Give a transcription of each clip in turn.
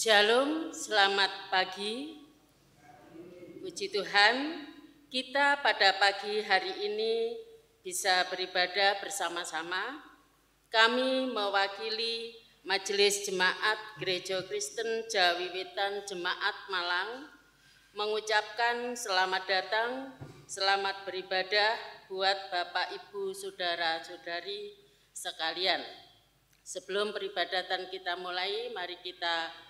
Shalom, selamat pagi. Puji Tuhan, kita pada pagi hari ini bisa beribadah bersama-sama. Kami mewakili Majelis Jemaat Gereja Kristen Jawi Wetan Jemaat Malang mengucapkan selamat datang, selamat beribadah buat Bapak, Ibu, Saudara-saudari sekalian. Sebelum peribadatan kita mulai, mari kita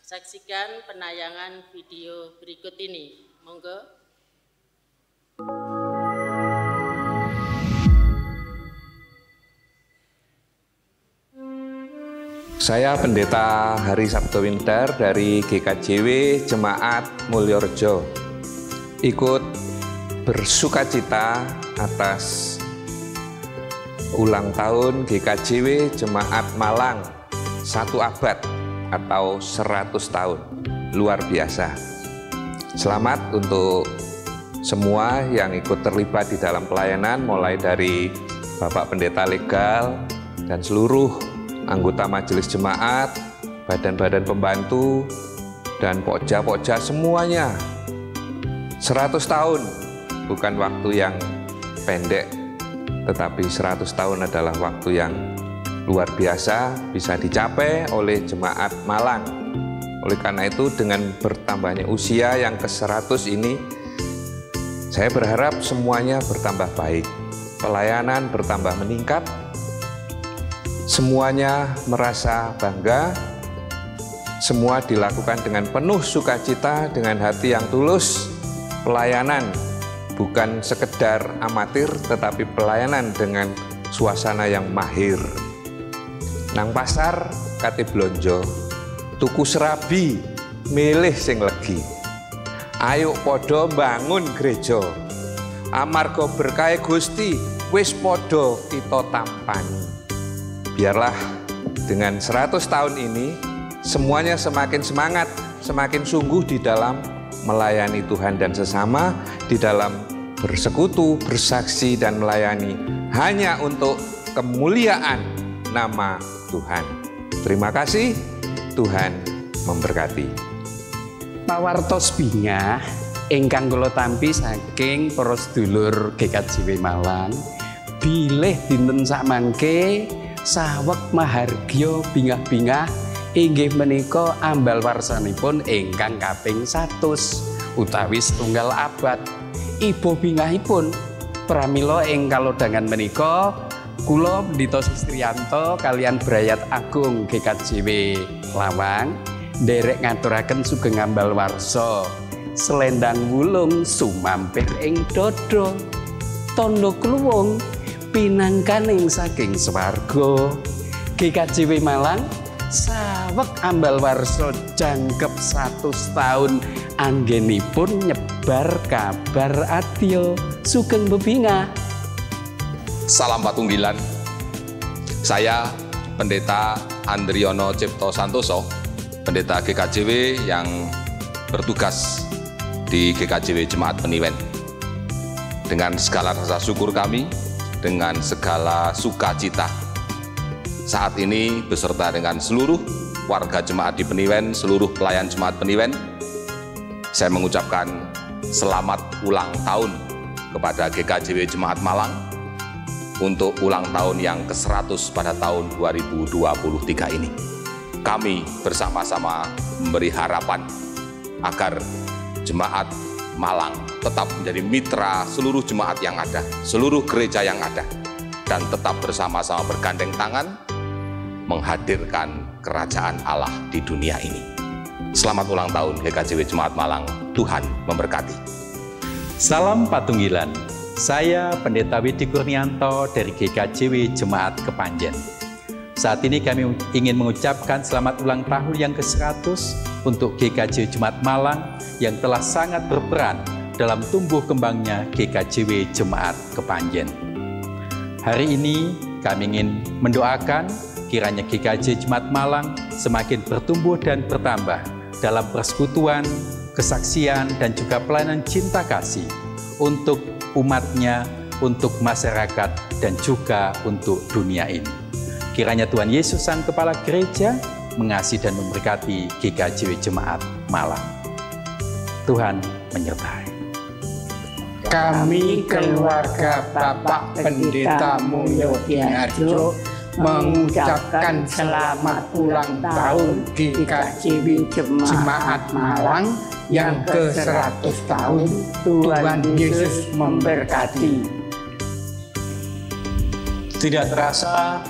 saksikan penayangan video berikut ini. Monggo. Saya Pendeta Hari Sabto Winter dari GKJW Jemaat Mulyorejo. Ikut bersukacita atas ulang tahun GKJW Jemaat Malang 1 abad atau 100 tahun. Luar biasa. Selamat untuk semua yang ikut terlibat di dalam pelayanan, mulai dari Bapak Pendeta Legal dan seluruh anggota majelis jemaat, badan-badan pembantu, dan pokja-pokja semuanya. 100 tahun bukan waktu yang pendek, tetapi 100 tahun adalah waktu yang luar biasa, bisa dicapai oleh Jemaat Malang. Oleh karena itu, dengan bertambahnya usia yang ke-100 ini, saya berharap semuanya bertambah baik, pelayanan bertambah meningkat, semuanya merasa bangga, semua dilakukan dengan penuh sukacita, dengan hati yang tulus. Pelayanan bukan sekedar amatir, tetapi pelayanan dengan suasana yang mahir. Nang pasar kate blonjo, tuku serabi, milih sing legi. Ayo podo bangun gereja, amarga berkahe Gusti wis podo kita tampani. Biarlah dengan 100 tahun ini semuanya semakin semangat, semakin sungguh di dalam melayani Tuhan dan sesama, di dalam bersekutu, bersaksi dan melayani hanya untuk kemuliaan nama Tuhan. Terima kasih, Tuhan memberkati. Pawartos bingah ingkang kula tampi saking para sedulur GKJW Malang, bilih dinten sakmangke saweg mahargya bingah-bingah inggih menika ambal warsanipun ingkang kaping 100 utawi setunggal abad. Ibu bingahipun pramila ing kalodhangan menika kula Pendeta Sistriyanto kalian Brayat Agung GKJW Lawang nderek ngaturaken sugeng ambal warsa selendang wulung sumampir ing dada tandha kluwung pinangkaning saking swarga. GKJW Malang saweg ambal warsa jangkep 100 tahun anggenipun nyebar kabar adya sugeng bebingah. Salam patunggilan. Saya Pendeta Andriono Cipto Santoso, Pendeta GKJW yang bertugas di GKJW Jemaat Peniwen. Dengan segala rasa syukur kami, dengan segala sukacita, saat ini beserta dengan seluruh warga jemaat di Peniwen, seluruh pelayan jemaat Peniwen, saya mengucapkan selamat ulang tahun kepada GKJW Jemaat Malang untuk ulang tahun yang ke-100 pada tahun 2023 ini. Kami bersama-sama memberi harapan agar Jemaat Malang tetap menjadi mitra seluruh jemaat yang ada, seluruh gereja yang ada, dan tetap bersama-sama bergandeng tangan menghadirkan kerajaan Allah di dunia ini. Selamat ulang tahun GKJW Jemaat Malang, Tuhan memberkati. Salam patunggilan. Saya Pendeta Widi Kurnianto dari GKJW Jemaat Kepanjen. Saat ini kami ingin mengucapkan selamat ulang tahun yang ke-100 untuk GKJW Jemaat Malang yang telah sangat berperan dalam tumbuh kembangnya GKJW Jemaat Kepanjen. Hari ini kami ingin mendoakan kiranya GKJW Jemaat Malang semakin bertumbuh dan bertambah dalam persekutuan, kesaksian, dan juga pelayanan cinta kasih untuk umatnya, untuk masyarakat, dan juga untuk dunia ini. Kiranya Tuhan Yesus Sang Kepala Gereja mengasihi dan memberkati GKJW Jemaat Malang. Tuhan menyertai. Kami keluarga Bapak Pendeta Mulyo Diharjo mengucapkan selamat ulang tahun GKJW Jemaat Malang yang ke-100 tahun. Tuhan Yesus memberkati. Tidak terasa,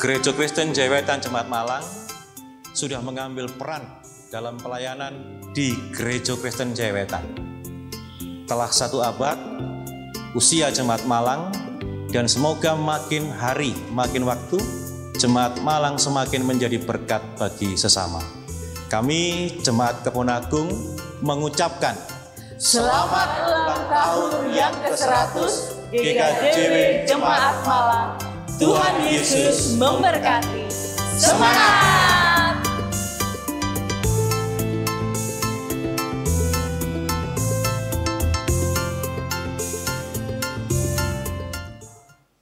Gereja Kristen Jewetan Jemaat Malang sudah mengambil peran dalam pelayanan di Gereja Kristen Jewetan. Telah 1 abad usia Jemaat Malang, dan semoga makin hari, makin waktu, Jemaat Malang semakin menjadi berkat bagi sesama. Kami, Jemaat Kebon Agung, mengucapkan selamat ulang tahun yang ke-100 GKJW Jemaat Malang. Tuhan Yesus memberkati. Semangat!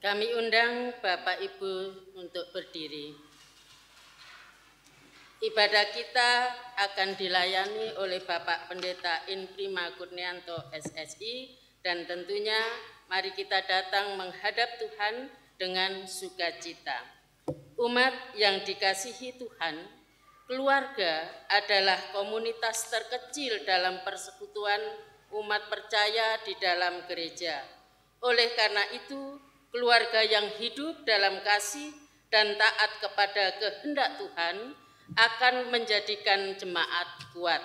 Kami undang Bapak Ibu untuk berdiri. Ibadah kita akan dilayani oleh Bapak Pendeta Infrima Kurnianto SSI, dan tentunya mari kita datang menghadap Tuhan dengan sukacita. Umat yang dikasihi Tuhan, keluarga adalah komunitas terkecil dalam persekutuan umat percaya di dalam gereja. Oleh karena itu, keluarga yang hidup dalam kasih dan taat kepada kehendak Tuhan akan menjadikan jemaat kuat.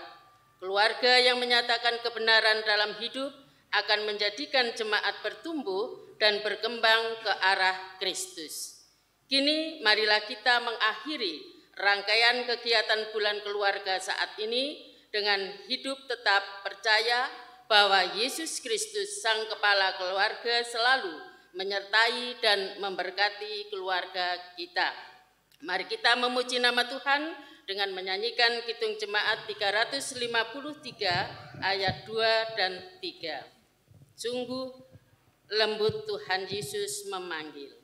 Keluarga yang menyatakan kebenaran dalam hidup akan menjadikan jemaat bertumbuh dan berkembang ke arah Kristus. Kini marilah kita mengakhiri rangkaian kegiatan bulan keluarga saat ini dengan hidup tetap percaya bahwa Yesus Kristus, Sang Kepala Keluarga, selalu menyertai dan memberkati keluarga kita. Mari kita memuji nama Tuhan dengan menyanyikan Kidung Jemaat 353 ayat 2 dan 3. Sungguh lembut Tuhan Yesus memanggil.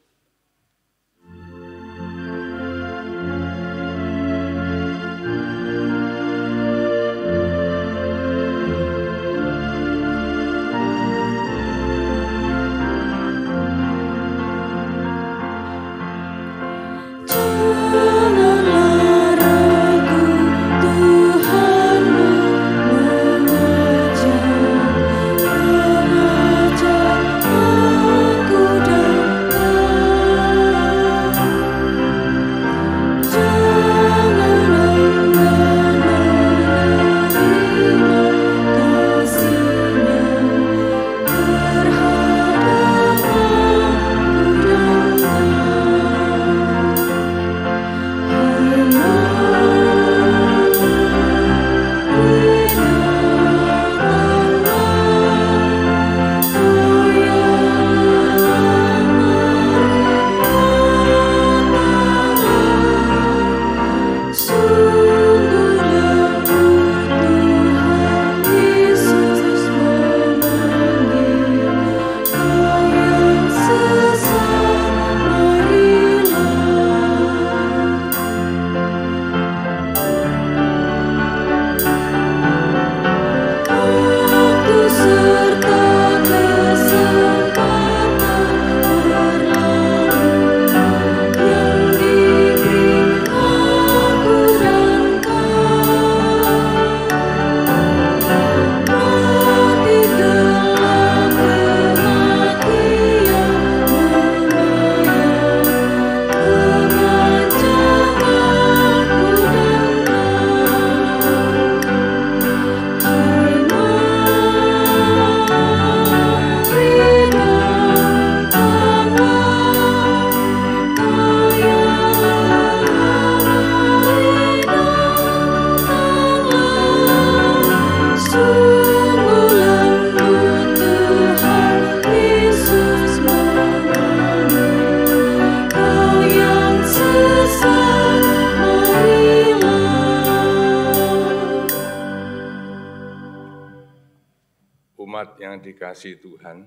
Umat yang dikasihi Tuhan,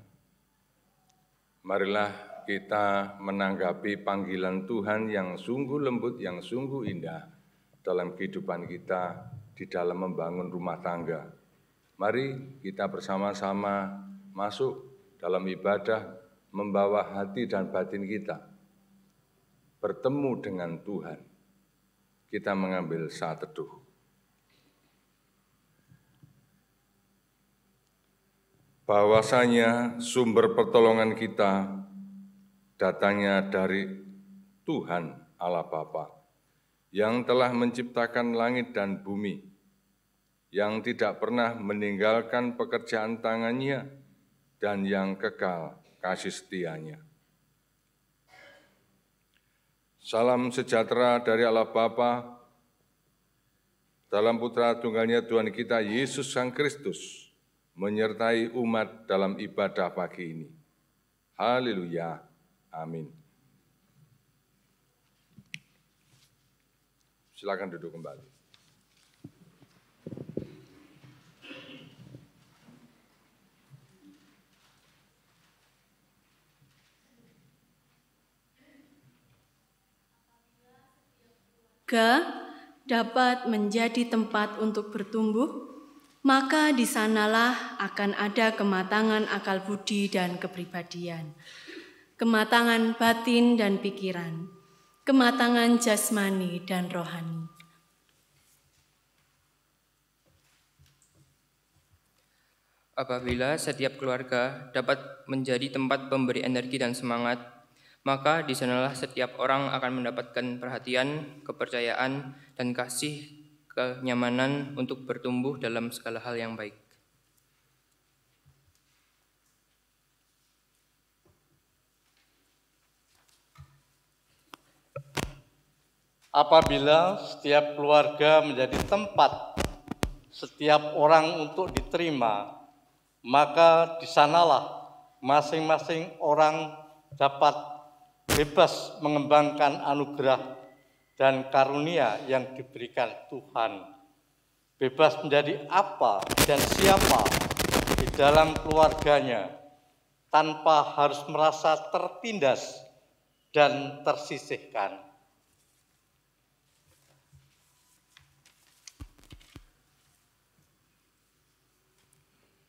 marilah kita menanggapi panggilan Tuhan yang sungguh lembut, yang sungguh indah dalam kehidupan kita di dalam membangun rumah tangga. Mari kita bersama-sama masuk dalam ibadah, membawa hati dan batin kita bertemu dengan Tuhan. Kita mengambil saat teduh. Bahwasanya sumber pertolongan kita datangnya dari Tuhan Allah Bapa, yang telah menciptakan langit dan bumi, yang tidak pernah meninggalkan pekerjaan tangannya, dan yang kekal kasih setianya. Salam sejahtera dari Allah Bapa, dalam Putra Tunggalnya Tuhan kita Yesus Sang Kristus, menyertai umat dalam ibadah pagi ini. Haleluya. Amin. Silakan duduk kembali. Dapat menjadi tempat untuk bertumbuh, maka di sanalah akan ada kematangan akal budi dan kepribadian, kematangan batin dan pikiran, kematangan jasmani dan rohani. Apabila setiap keluarga dapat menjadi tempat pemberi energi dan semangat, maka di sanalah setiap orang akan mendapatkan perhatian, kepercayaan, dan kasih kenyamanan untuk bertumbuh dalam segala hal yang baik. Apabila setiap keluarga menjadi tempat setiap orang untuk diterima, maka di sanalah masing-masing orang dapat bebas mengembangkan anugerah dan karunia yang diberikan Tuhan. Bebas menjadi apa dan siapa di dalam keluarganya, tanpa harus merasa tertindas dan tersisihkan.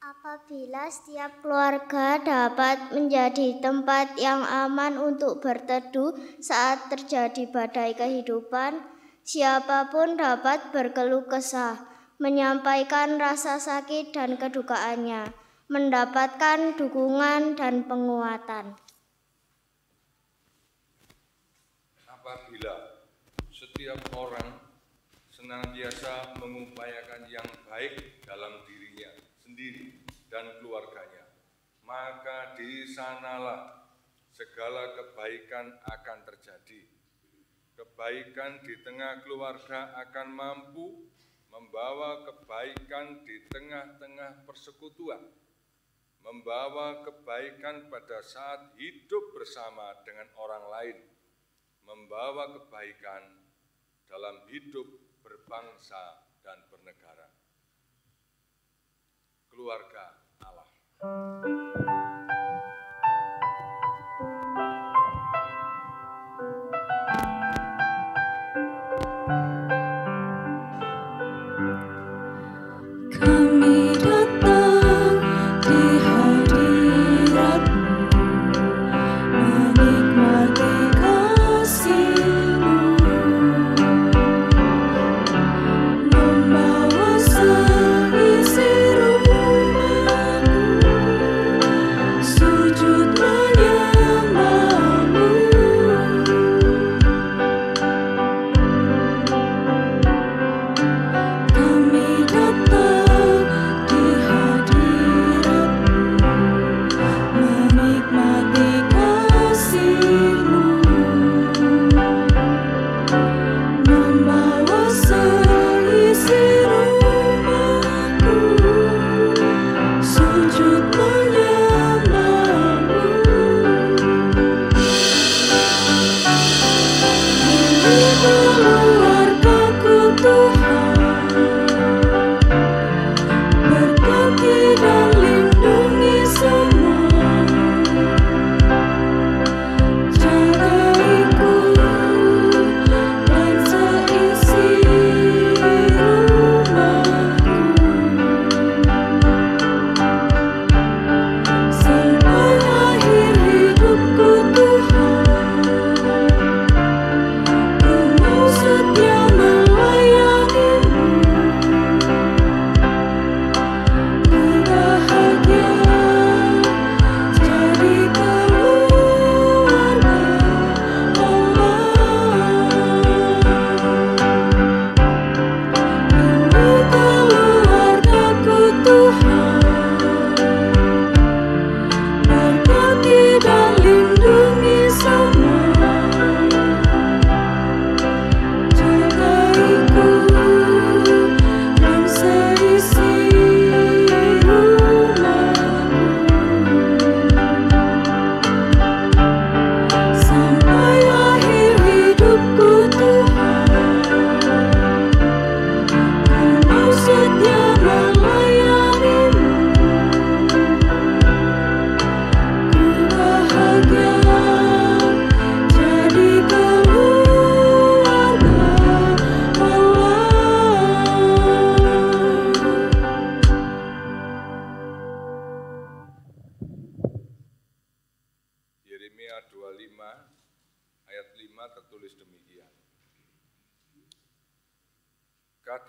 Apabila setiap keluarga dapat menjadi tempat yang aman untuk berteduh saat terjadi badai kehidupan, siapapun dapat berkeluh kesah, menyampaikan rasa sakit dan kedukaannya, mendapatkan dukungan dan penguatan. Apabila setiap orang senantiasa mengupayakan yang baik dalam dirinya sendiri dan keluarganya, maka di sanalah segala kebaikan akan terjadi. Kebaikan di tengah keluarga akan mampu membawa kebaikan di tengah-tengah persekutuan, membawa kebaikan pada saat hidup bersama dengan orang lain, membawa kebaikan dalam hidup berbangsa dan bernegara. Keluarga Allah. Kami datang di hadirat-Mu, menikmati kasih-Mu, membawa seisi rumah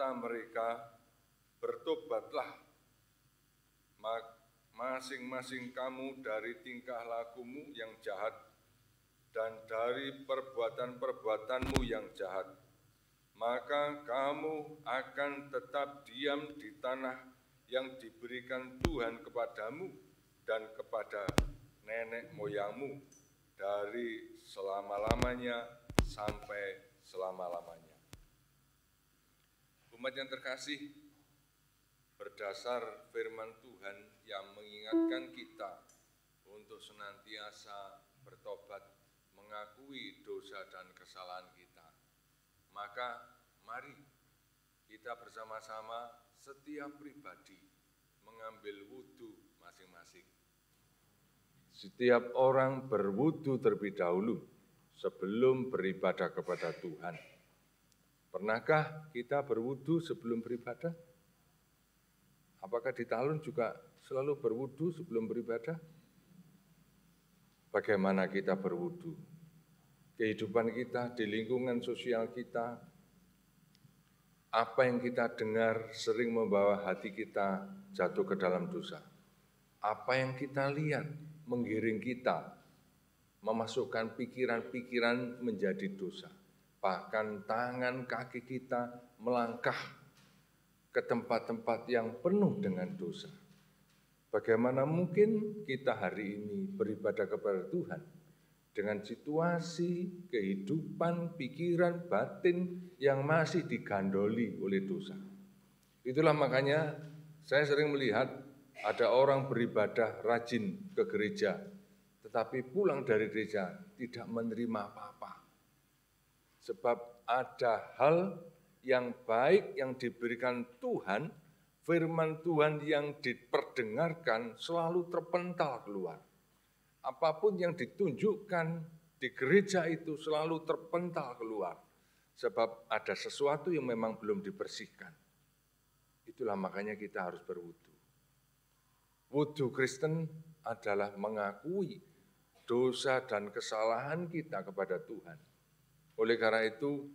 kata mereka, bertobatlah masing-masing kamu dari tingkah lakumu yang jahat dan dari perbuatan-perbuatanmu yang jahat, maka kamu akan tetap diam di tanah yang diberikan Tuhan kepadamu dan kepada nenek moyangmu dari selama-lamanya sampai selama-lamanya. Umat yang terkasih, berdasar firman Tuhan yang mengingatkan kita untuk senantiasa bertobat, mengakui dosa dan kesalahan kita, maka mari kita bersama-sama setiap pribadi mengambil wudhu masing-masing. Setiap orang berwudhu terlebih dahulu sebelum beribadah kepada Tuhan. Pernahkah kita berwudhu sebelum beribadah? Apakah di Talun juga selalu berwudhu sebelum beribadah? Bagaimana kita berwudhu? Kehidupan kita, di lingkungan sosial kita, apa yang kita dengar sering membawa hati kita jatuh ke dalam dosa. Apa yang kita lihat menggiring kita, memasukkan pikiran-pikiran menjadi dosa. Bahkan tangan kaki kita melangkah ke tempat-tempat yang penuh dengan dosa. Bagaimana mungkin kita hari ini beribadah kepada Tuhan dengan situasi, kehidupan, pikiran, batin yang masih digandoli oleh dosa. Itulah makanya saya sering melihat ada orang beribadah rajin ke gereja, tetapi pulang dari gereja tidak menerima apa-apa. Sebab ada hal yang baik yang diberikan Tuhan, firman Tuhan yang diperdengarkan selalu terpental keluar. Apapun yang ditunjukkan di gereja itu selalu terpental keluar. Sebab ada sesuatu yang memang belum dibersihkan. Itulah makanya kita harus berwudu. Wudu Kristen adalah mengakui dosa dan kesalahan kita kepada Tuhan. Oleh karena itu,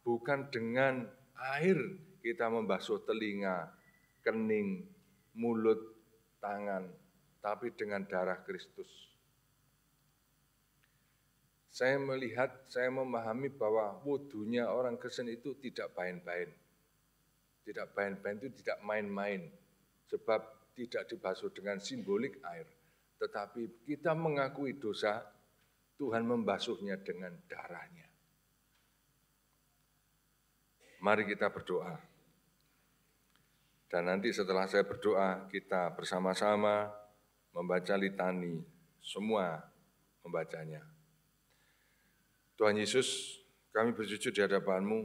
bukan dengan air kita membasuh telinga, kening, mulut, tangan, tapi dengan darah Kristus. Saya melihat, saya memahami bahwa wudunya orang Kristen itu tidak bain-bain. Tidak bain-bain itu tidak main-main, sebab tidak dibasuh dengan simbolik air. Tetapi kita mengakui dosa, Tuhan membasuhnya dengan darahnya. Mari kita berdoa. Dan nanti setelah saya berdoa, kita bersama-sama membaca litani, semua membacanya. Tuhan Yesus, kami bersujud di hadapan-Mu,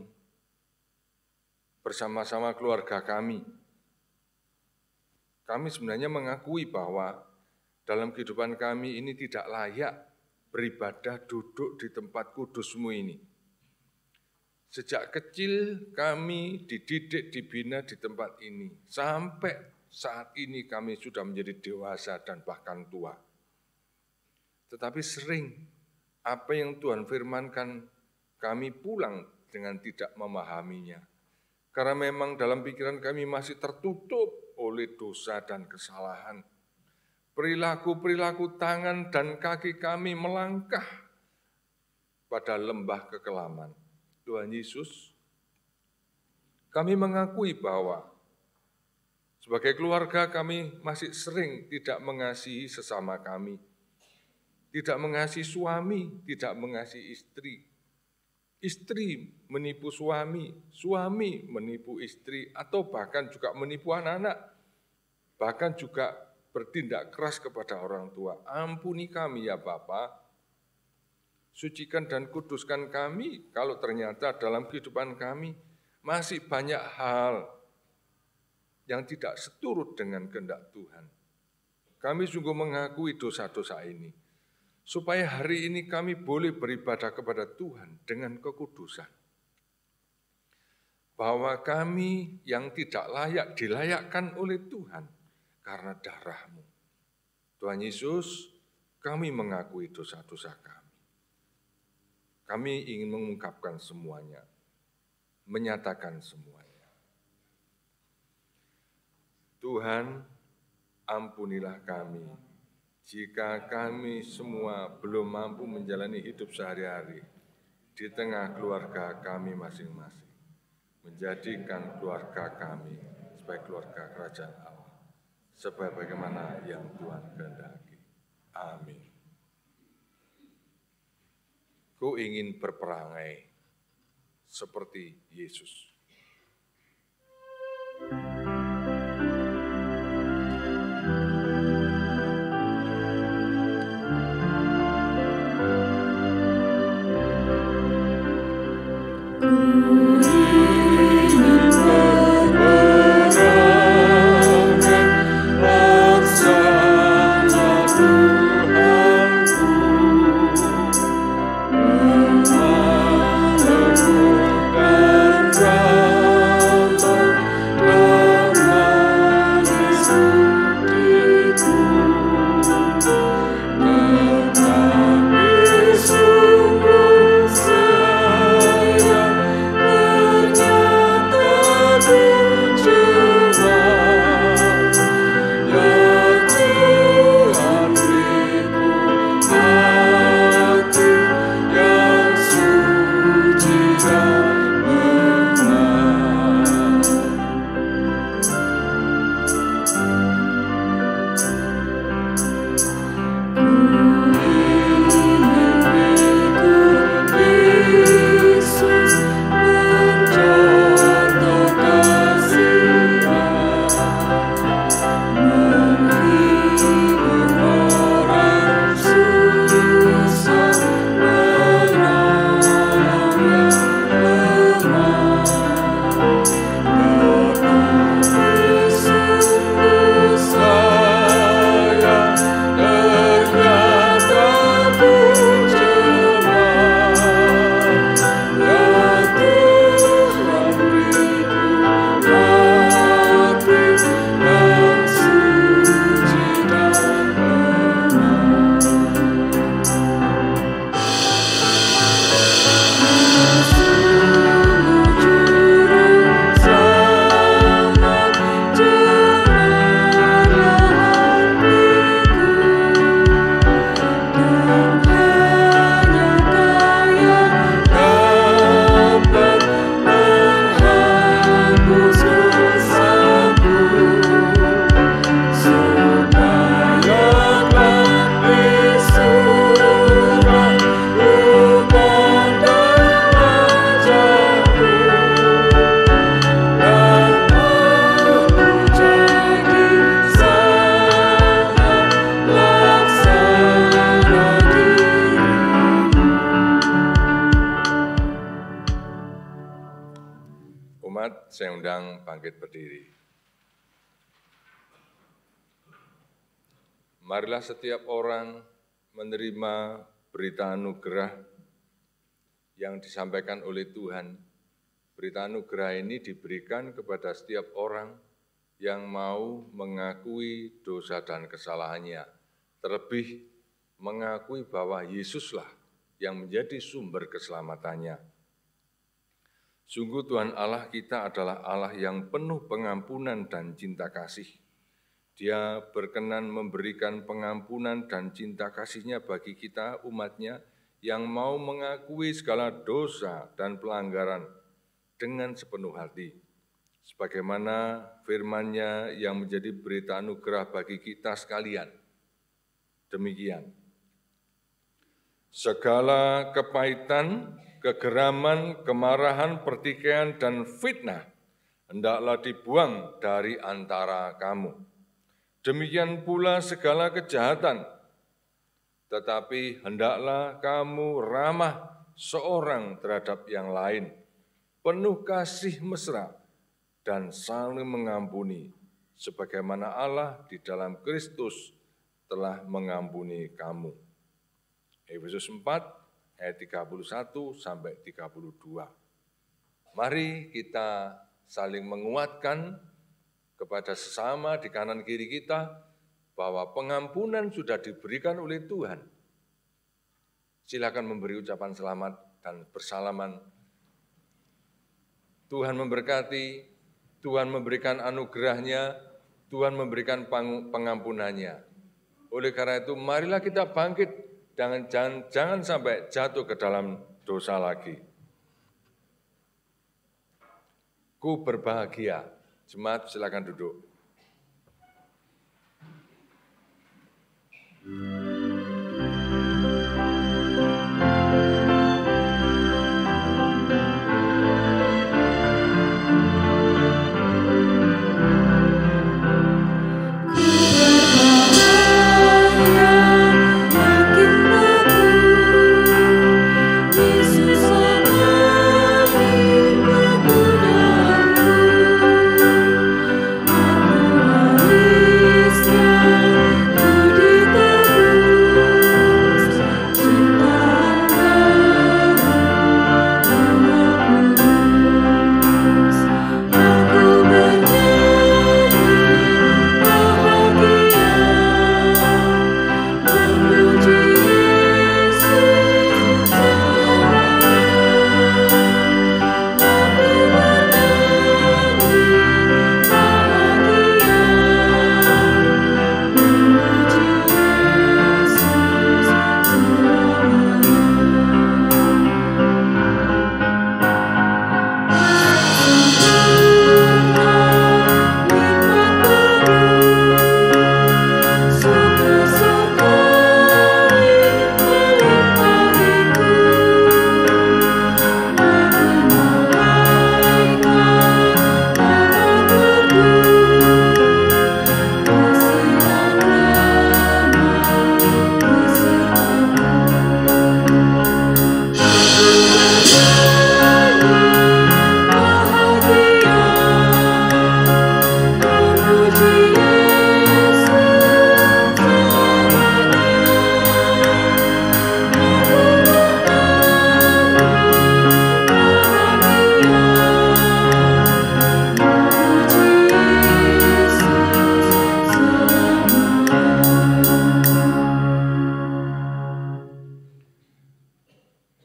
bersama-sama keluarga kami. Kami sebenarnya mengakui bahwa dalam kehidupan kami ini tidak layak beribadah duduk di tempat kudus-Mu ini. Sejak kecil kami dididik, dibina di tempat ini. Sampai saat ini kami sudah menjadi dewasa dan bahkan tua. Tetapi sering apa yang Tuhan firmankan kami pulang dengan tidak memahaminya. Karena memang dalam pikiran kami masih tertutup oleh dosa dan kesalahan. Perilaku-perilaku tangan dan kaki kami melangkah pada lembah kekelaman. Tuhan Yesus, kami mengakui bahwa sebagai keluarga kami masih sering tidak mengasihi sesama kami, tidak mengasihi suami, tidak mengasihi istri. Istri menipu suami, suami menipu istri, atau bahkan juga menipu anak-anak, bahkan juga bertindak keras kepada orang tua. Ampuni kami ya Bapa. Sucikan dan kuduskan kami kalau ternyata dalam kehidupan kami masih banyak hal yang tidak seturut dengan kehendak Tuhan. Kami sungguh mengakui dosa-dosa ini, supaya hari ini kami boleh beribadah kepada Tuhan dengan kekudusan. Bahwa kami yang tidak layak dilayakkan oleh Tuhan karena darah-Mu. Tuhan Yesus, kami mengakui dosa-dosa kami. Kami ingin mengungkapkan semuanya, menyatakan semuanya. Tuhan, ampunilah kami jika kami semua belum mampu menjalani hidup sehari-hari di tengah keluarga kami masing-masing, menjadikan keluarga kami sebagai keluarga kerajaan Allah, sebagaimana yang Tuhan kehendaki. Amin. Ku ingin berperangai seperti Yesus. Saya undang bangkit berdiri. Marilah setiap orang menerima berita anugerah yang disampaikan oleh Tuhan. Berita anugerah ini diberikan kepada setiap orang yang mau mengakui dosa dan kesalahannya, terlebih mengakui bahwa Yesuslah yang menjadi sumber keselamatannya. Sungguh Tuhan Allah kita adalah Allah yang penuh pengampunan dan cinta kasih. Dia berkenan memberikan pengampunan dan cinta kasih-Nya bagi kita umat-Nya yang mau mengakui segala dosa dan pelanggaran dengan sepenuh hati. Sebagaimana firman-Nya yang menjadi berita anugerah bagi kita sekalian. Demikian. Segala kepahitan, kegeraman, kemarahan, pertikaian, dan fitnah hendaklah dibuang dari antara kamu. Demikian pula segala kejahatan, tetapi hendaklah kamu ramah seorang terhadap yang lain, penuh kasih mesra, dan saling mengampuni, sebagaimana Allah di dalam Kristus telah mengampuni kamu. Efesus 4, ayat 31 sampai 32. Mari kita saling menguatkan kepada sesama di kanan kiri kita bahwa pengampunan sudah diberikan oleh Tuhan. Silakan memberi ucapan selamat dan bersalaman. Tuhan memberkati, Tuhan memberikan anugerah-Nya, Tuhan memberikan pengampunannya. Oleh karena itu, marilah kita bangkit, jangan sampai jatuh ke dalam dosa lagi. Ku berbahagia. Jemaat silakan duduk.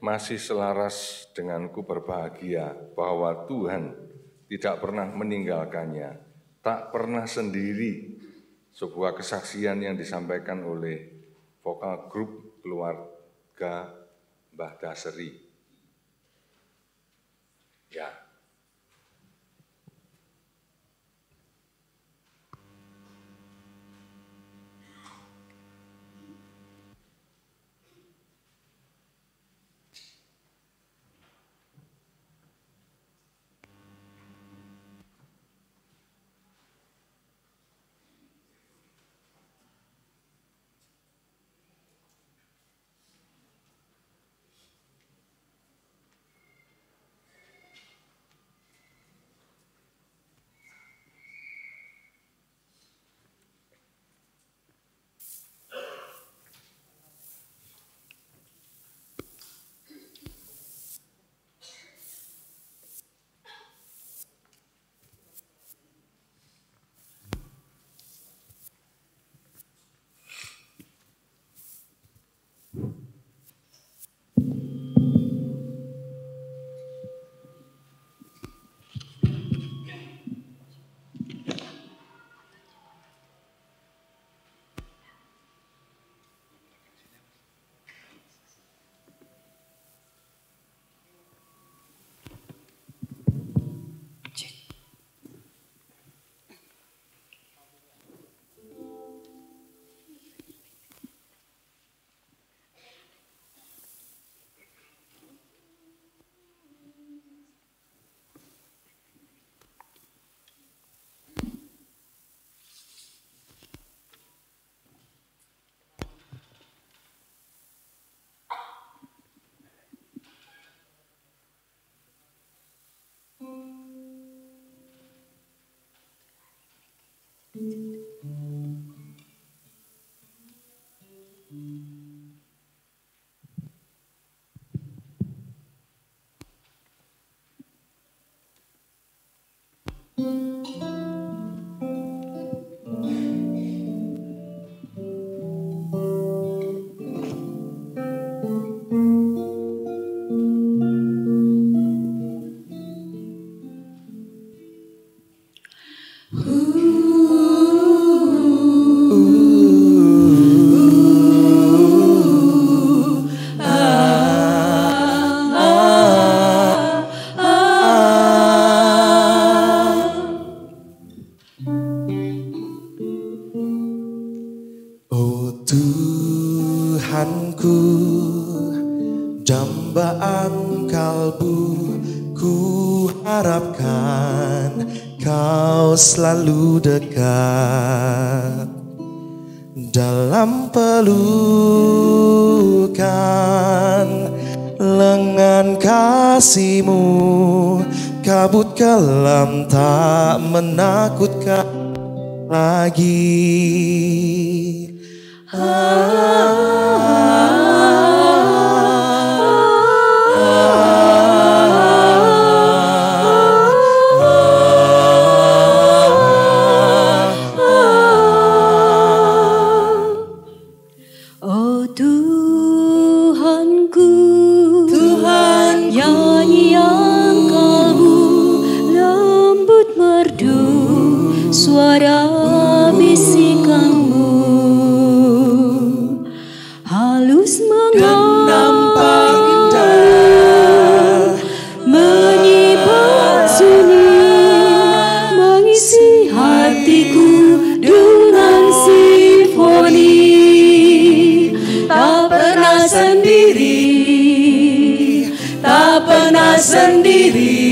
Masih selaras denganku berbahagia bahwa Tuhan tidak pernah meninggalkannya, tak pernah sendiri. Sebuah kesaksian yang disampaikan oleh vokal grup keluarga Mbah Daseri. Ya. Ooh. Tuhanku, dambaan kalbu, ku harapkan Kau selalu dekat dalam pelukan lengan kasih-Mu. Kabut kelam tak menakutkan lagi. Oh Tuhanku, Tuhan nyanyian kalbu lembut merdu suara bisikanmu halus nampak indah menyibak sunyi mengisi hatiku dengan simfoni. Tak pernah sendiri, tak pernah sendiri.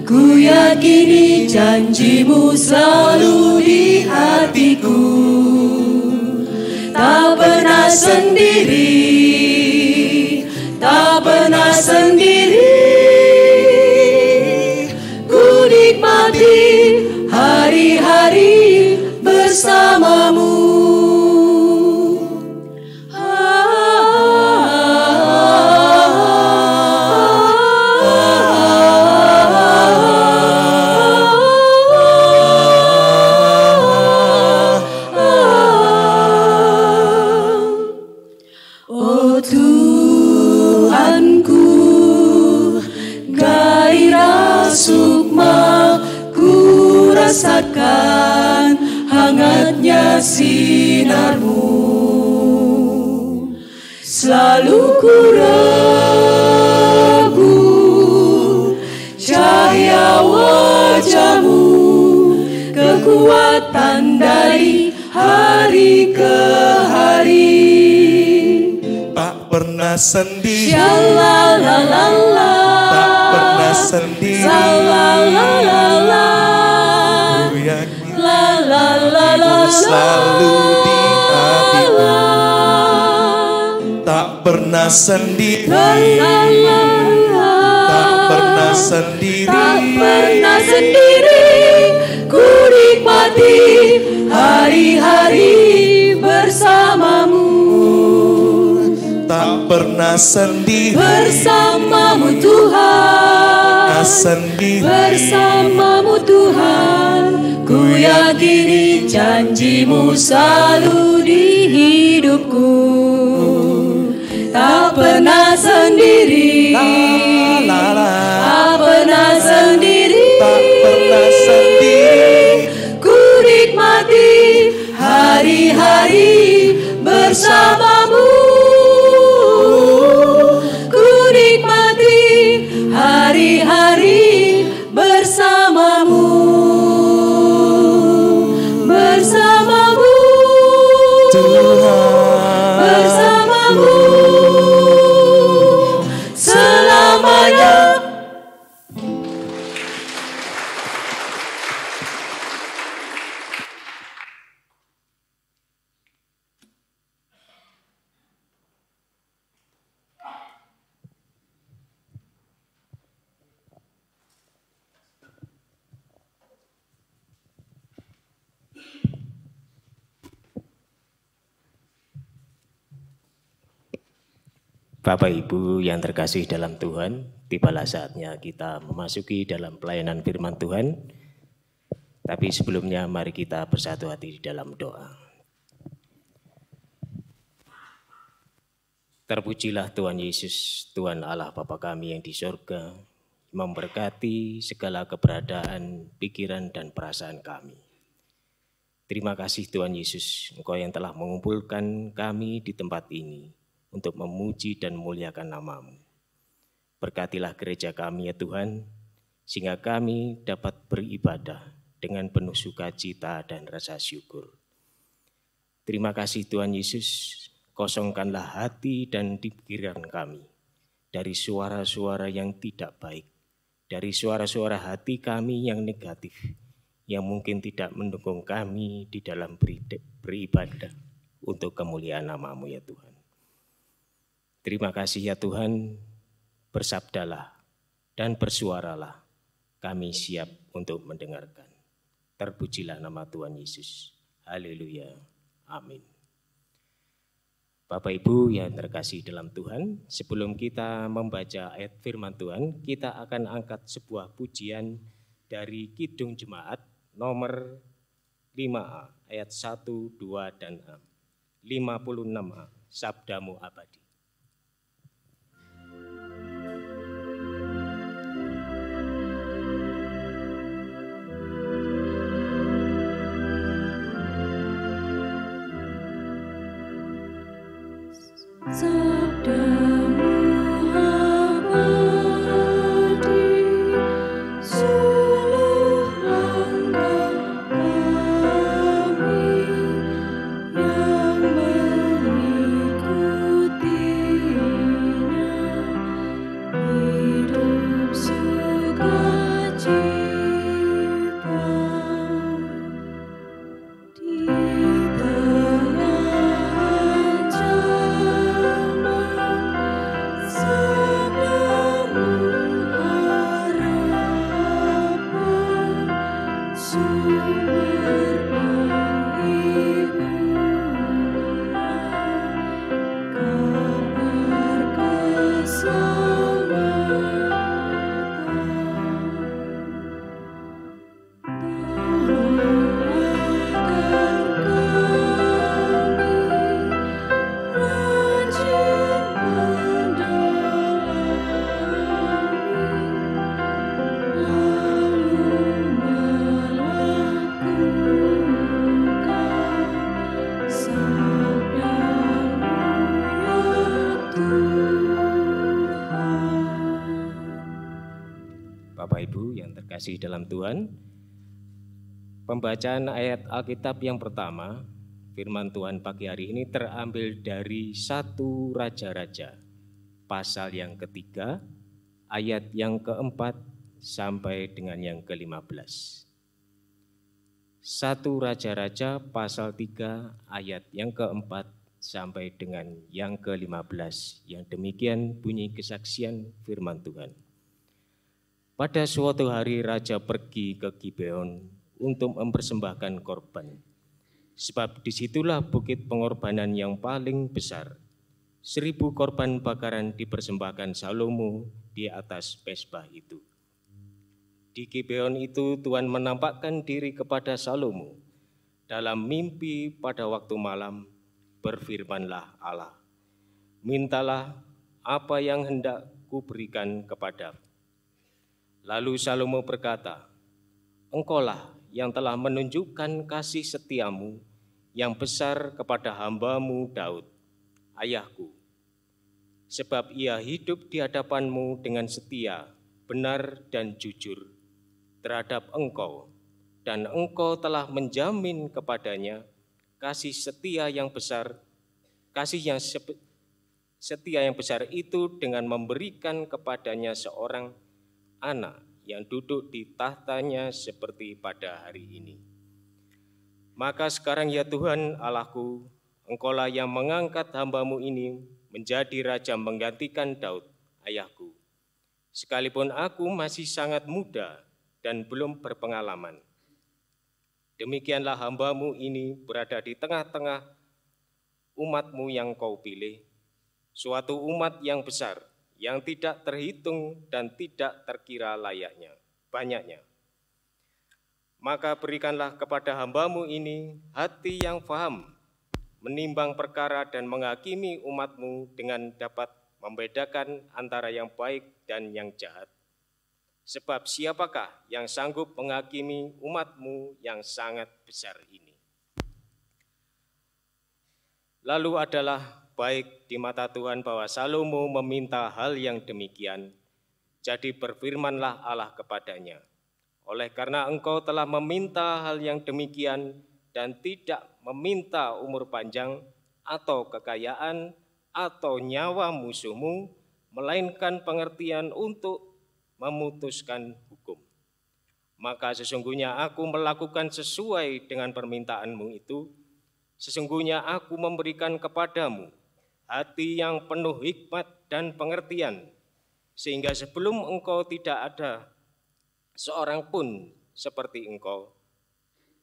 Ku yakini janji-Mu selalu di hatiku. Tak pernah sendiri, tak pernah sendiri. Ku nikmati hari-hari bersama-Mu. Rasakan hangatnya sinar-Mu, selalu ku rebut cahaya wajah-Mu, kekuatan dari hari ke hari. Tak pernah sendiri, Sha-la-la-la-la. tak pernah sendiri. Sha-la-la-la-la. Selalu di hatiku, tak pernah sendiri, tak pernah sendiri, tak pernah sendiri. Ku nikmati hari-hari bersama-Mu, tak pernah sendiri, bersama-Mu Tuhan, bersama-Mu Tuhan. Ku yakini janji-Mu selalu di hidupku. Tak pernah sendiri, tak pernah sendiri, tak pernah sendiri. Ku nikmati hari-hari bersama-Mu. Ku nikmati hari-hari bersama-Mu. Bersama-Mu Tuhan, bersama-Mu selamanya. Bapak Ibu yang terkasih dalam Tuhan, tibalah saatnya kita memasuki dalam pelayanan firman Tuhan. Tapi sebelumnya mari kita bersatu hati di dalam doa. Terpujilah Tuhan Yesus, Tuhan Allah Bapa kami yang di sorga, memberkati segala keberadaan, pikiran dan perasaan kami. Terima kasih Tuhan Yesus, Engkau yang telah mengumpulkan kami di tempat ini untuk memuji dan memuliakan nama-Mu. Berkatilah gereja kami ya Tuhan, sehingga kami dapat beribadah dengan penuh sukacita dan rasa syukur. Terima kasih Tuhan Yesus, kosongkanlah hati dan pikiran kami dari suara-suara yang tidak baik, dari suara-suara hati kami yang negatif, yang mungkin tidak mendukung kami di dalam beribadah untuk kemuliaan nama-Mu ya Tuhan. Terima kasih ya Tuhan, bersabdalah dan bersuaralah, kami siap untuk mendengarkan. Terpujilah nama Tuhan Yesus. Haleluya. Amin. Bapak Ibu yang terkasih dalam Tuhan, sebelum kita membaca ayat firman Tuhan, kita akan angkat sebuah pujian dari Kidung Jemaat nomor 5A, ayat 1, 2, dan 56A, Sabdamu Abadi. Sabdamu abadi, suluh langkah kami yang mengikutinya, hidup sukacita di tengah Kasih dalam Tuhan, pembacaan ayat Alkitab yang pertama, firman Tuhan pagi hari ini terambil dari 1 Raja-Raja, pasal yang ketiga, ayat yang keempat sampai dengan yang ke-15. 1 Raja-Raja, pasal 3, ayat yang keempat sampai dengan yang ke-15, yang demikian bunyi kesaksian firman Tuhan. Pada suatu hari raja pergi ke Gibeon untuk mempersembahkan korban. Sebab disitulah bukit pengorbanan yang paling besar. 1000 korban bakaran dipersembahkan Salomo di atas Mesbah itu. Di Gibeon itu Tuhan menampakkan diri kepada Salomo. Dalam mimpi pada waktu malam, berfirmanlah Allah, mintalah apa yang hendak kuberikan kepadamu. Lalu Salomo berkata, engkaulah yang telah menunjukkan kasih setiamu yang besar kepada hambamu Daud, ayahku. Sebab ia hidup di hadapanmu dengan setia, benar dan jujur terhadap engkau, dan engkau telah menjamin kepadanya kasih setia yang besar, setia yang besar itu dengan memberikan kepadanya seorang anak yang duduk di tahtanya seperti pada hari ini. Maka sekarang ya Tuhan Allahku, engkaulah yang mengangkat hambamu ini menjadi raja menggantikan Daud, ayahku. Sekalipun aku masih sangat muda dan belum berpengalaman. Demikianlah hambamu ini berada di tengah-tengah umatmu yang kau pilih, suatu umat yang besar, yang tidak terhitung dan tidak terkira banyaknya. Maka berikanlah kepada hambamu ini hati yang faham, menimbang perkara dan menghakimi umatmu dengan dapat membedakan antara yang baik dan yang jahat. Sebab siapakah yang sanggup menghakimi umatmu yang sangat besar ini? Lalu adalah baik di mata Tuhan bahwa Salomo meminta hal yang demikian, jadi berfirmanlah Allah kepadanya, oleh karena engkau telah meminta hal yang demikian, dan tidak meminta umur panjang atau kekayaan atau nyawa musuhmu, melainkan pengertian untuk memutuskan hukum. Maka sesungguhnya aku melakukan sesuai dengan permintaanmu itu. Sesungguhnya aku memberikan kepadamu hati yang penuh hikmat dan pengertian, sehingga sebelum engkau tidak ada seorang pun seperti engkau,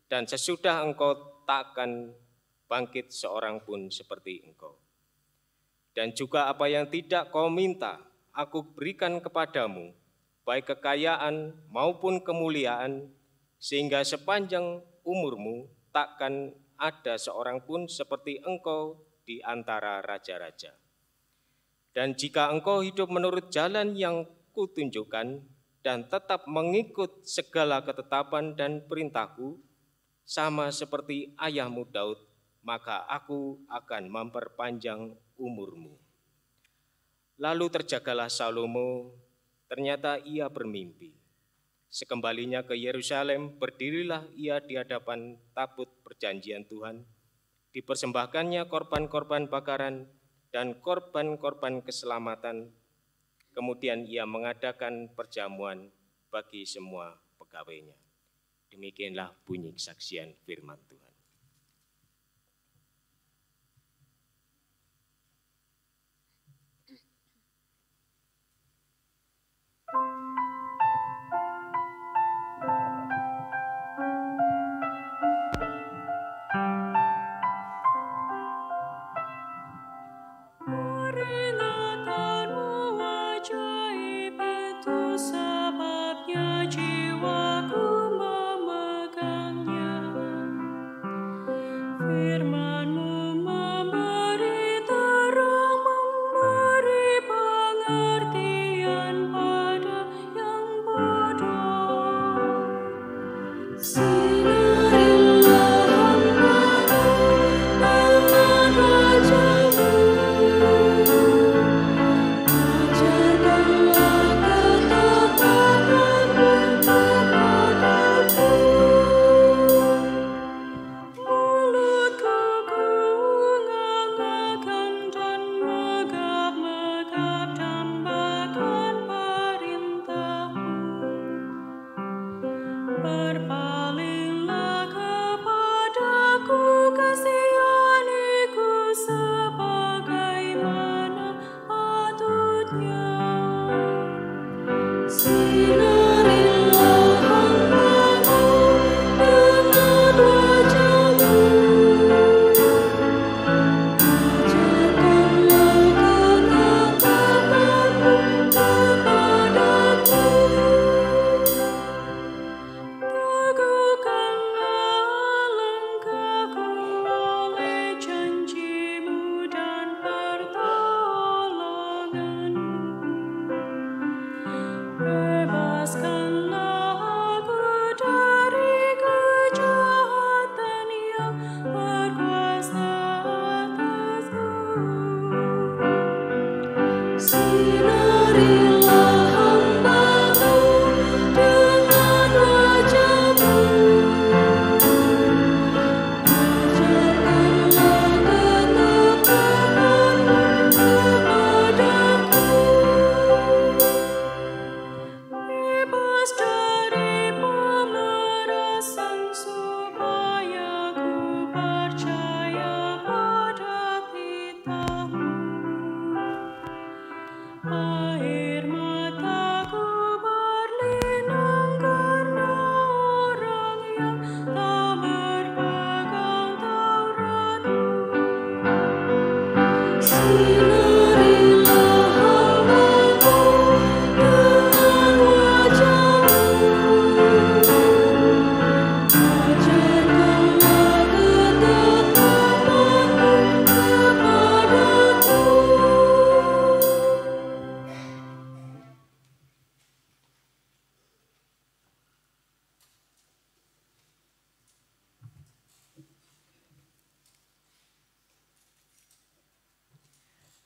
dan sesudah engkau takkan bangkit seorang pun seperti engkau. Dan juga apa yang tidak kau minta, aku berikan kepadamu, baik kekayaan maupun kemuliaan, sehingga sepanjang umurmu takkan ada seorang pun seperti engkau di antara raja-raja. Dan jika engkau hidup menurut jalan yang kutunjukkan dan tetap mengikut segala ketetapan dan perintahku, sama seperti ayahmu Daud, maka aku akan memperpanjang umurmu. Lalu terjagalah Salomo, ternyata ia bermimpi. Sekembalinya ke Yerusalem, berdirilah ia di hadapan tabut perjanjian Tuhan, dipersembahkannya korban-korban bakaran dan korban-korban keselamatan. Kemudian ia mengadakan perjamuan bagi semua pegawainya. Demikianlah bunyi kesaksian firman Tuhan. Sebabnya jiwaku memegangnya.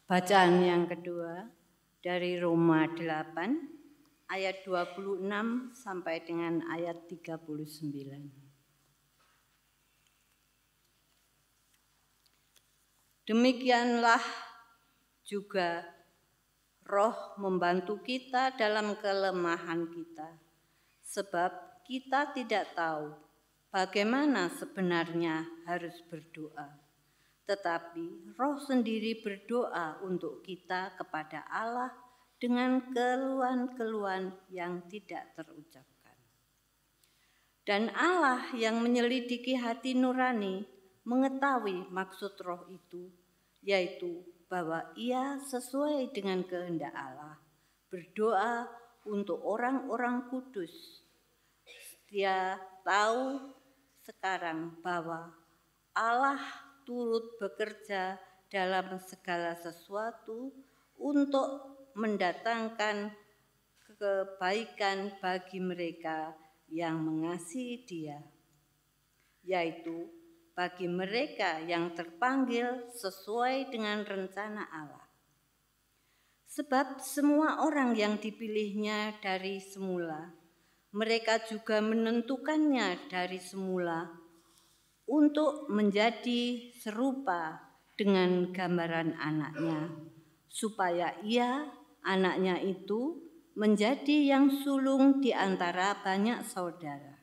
Bacaan yang kedua dari Roma 8 ayat 26 sampai dengan ayat 39. Demikianlah juga Roh membantu kita dalam kelemahan kita, sebab kita tidak tahu bagaimana sebenarnya harus berdoa. Tetapi Roh sendiri berdoa untuk kita kepada Allah dengan keluhan-keluhan yang tidak terucapkan. Dan Allah yang menyelidiki hati nurani mengetahui maksud Roh itu, yaitu bahwa Ia sesuai dengan kehendak Allah berdoa untuk orang-orang kudus. Dia tahu sekarang bahwa Allah turut bekerja dalam segala sesuatu untuk mendatangkan kebaikan bagi mereka yang mengasihi Dia, yaitu bagi mereka yang terpanggil sesuai dengan rencana Allah. Sebab semua orang yang dipilihnya dari semula, mereka juga menentukannya dari semula untuk menjadi serupa dengan gambaran anaknya, supaya ia, anaknya itu, menjadi yang sulung di antara banyak saudara.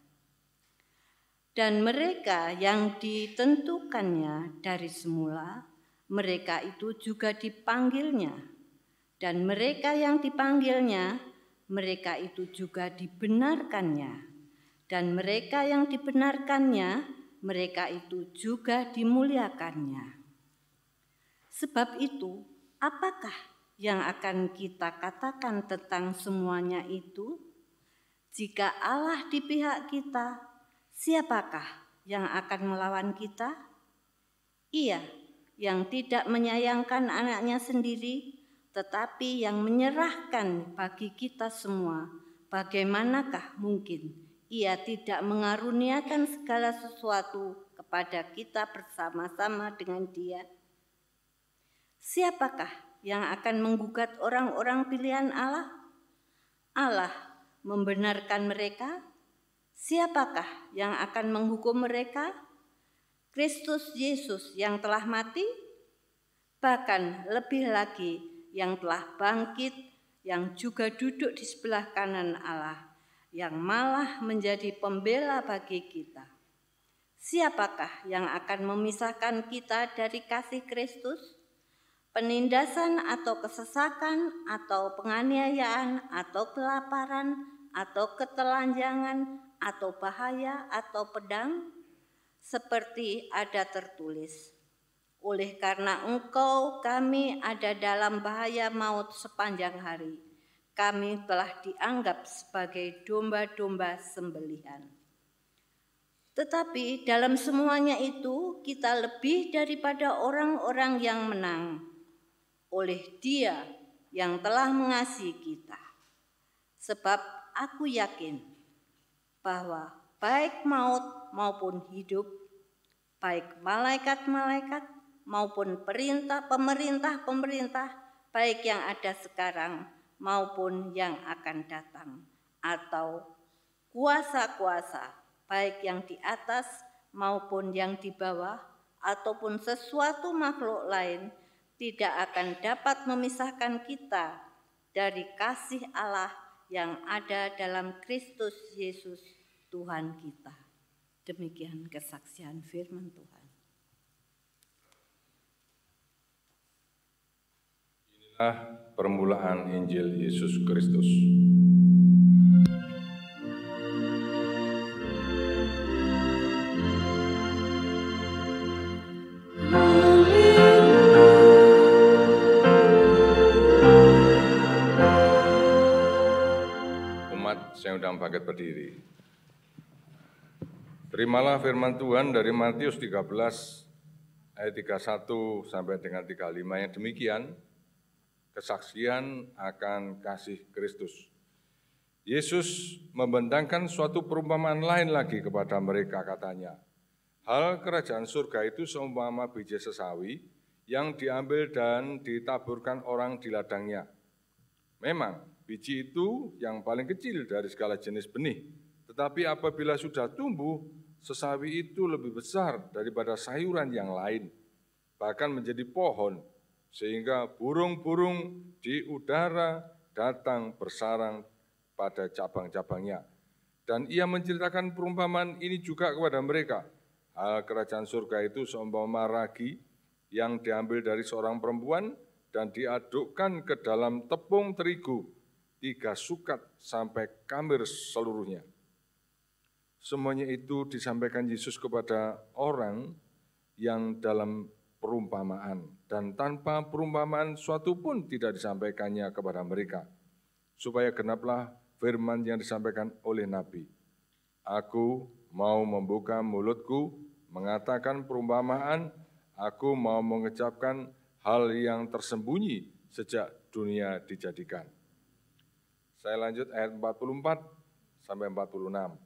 Dan mereka yang ditentukannya dari semula, mereka itu juga dipanggilnya. Dan mereka yang dipanggilnya, mereka itu juga dibenarkannya. Dan mereka yang dibenarkannya, mereka itu juga dimuliakannya. Sebab itu, apakah yang akan kita katakan tentang semuanya itu? Jika Allah di pihak kita, siapakah yang akan melawan kita? Ia yang tidak menyayangkan anaknya sendiri, tetapi yang menyerahkan bagi kita semua, bagaimanakah mungkin Ia tidak mengaruniakan segala sesuatu kepada kita bersama-sama dengan Dia? Siapakah yang akan menggugat orang-orang pilihan Allah? Allah membenarkan mereka. Siapakah yang akan menghukum mereka? Kristus Yesus yang telah mati, bahkan lebih lagi yang telah bangkit, yang juga duduk di sebelah kanan Allah, yang malah menjadi pembela bagi kita. Siapakah yang akan memisahkan kita dari kasih Kristus? Penindasan atau kesesakan atau penganiayaan atau kelaparan atau ketelanjangan atau bahaya atau pedang, seperti ada tertulis, oleh karena Engkau kami ada dalam bahaya maut sepanjang hari, kami telah dianggap sebagai domba-domba sembelihan. Tetapi dalam semuanya itu kita lebih daripada orang-orang yang menang, oleh Dia yang telah mengasihi kita. Sebab aku yakin bahwa baik maut maupun hidup, baik malaikat-malaikat maupun pemerintah-pemerintah, baik yang ada sekarang maupun yang akan datang, atau kuasa-kuasa, baik yang di atas maupun yang di bawah, ataupun sesuatu makhluk lain, tidak akan dapat memisahkan kita dari kasih Allah yang ada dalam Kristus Yesus Tuhan kita. Demikian kesaksian firman Tuhan. Inilah permulaan Injil Yesus Kristus. Saya undang bangkit berdiri. Terimalah firman Tuhan dari Matius 13 ayat 31 sampai dengan 35 yang demikian, kesaksian akan kasih Kristus. Yesus membentangkan suatu perumpamaan lain lagi kepada mereka, katanya, hal kerajaan surga itu seumpama biji sesawi yang diambil dan ditaburkan orang di ladangnya. Memang biji itu yang paling kecil dari segala jenis benih, tetapi apabila sudah tumbuh, sesawi itu lebih besar daripada sayuran yang lain. bahkan menjadi pohon, sehingga burung-burung di udara datang bersarang pada cabang-cabangnya. Dan ia menceritakan perumpamaan ini juga kepada mereka. Hal kerajaan surga itu seumpama ragi yang diambil dari seorang perempuan dan diadukkan ke dalam tepung terigu 3 sukat sampai kamir seluruhnya. Semuanya itu disampaikan Yesus kepada orang yang dalam perumpamaan, dan tanpa perumpamaan suatu pun tidak disampaikannya kepada mereka, supaya genaplah firman yang disampaikan oleh Nabi. Aku mau membuka mulutku, mengatakan perumpamaan, aku mau mengucapkan hal yang tersembunyi sejak dunia dijadikan. Saya lanjut ayat 44 sampai 46.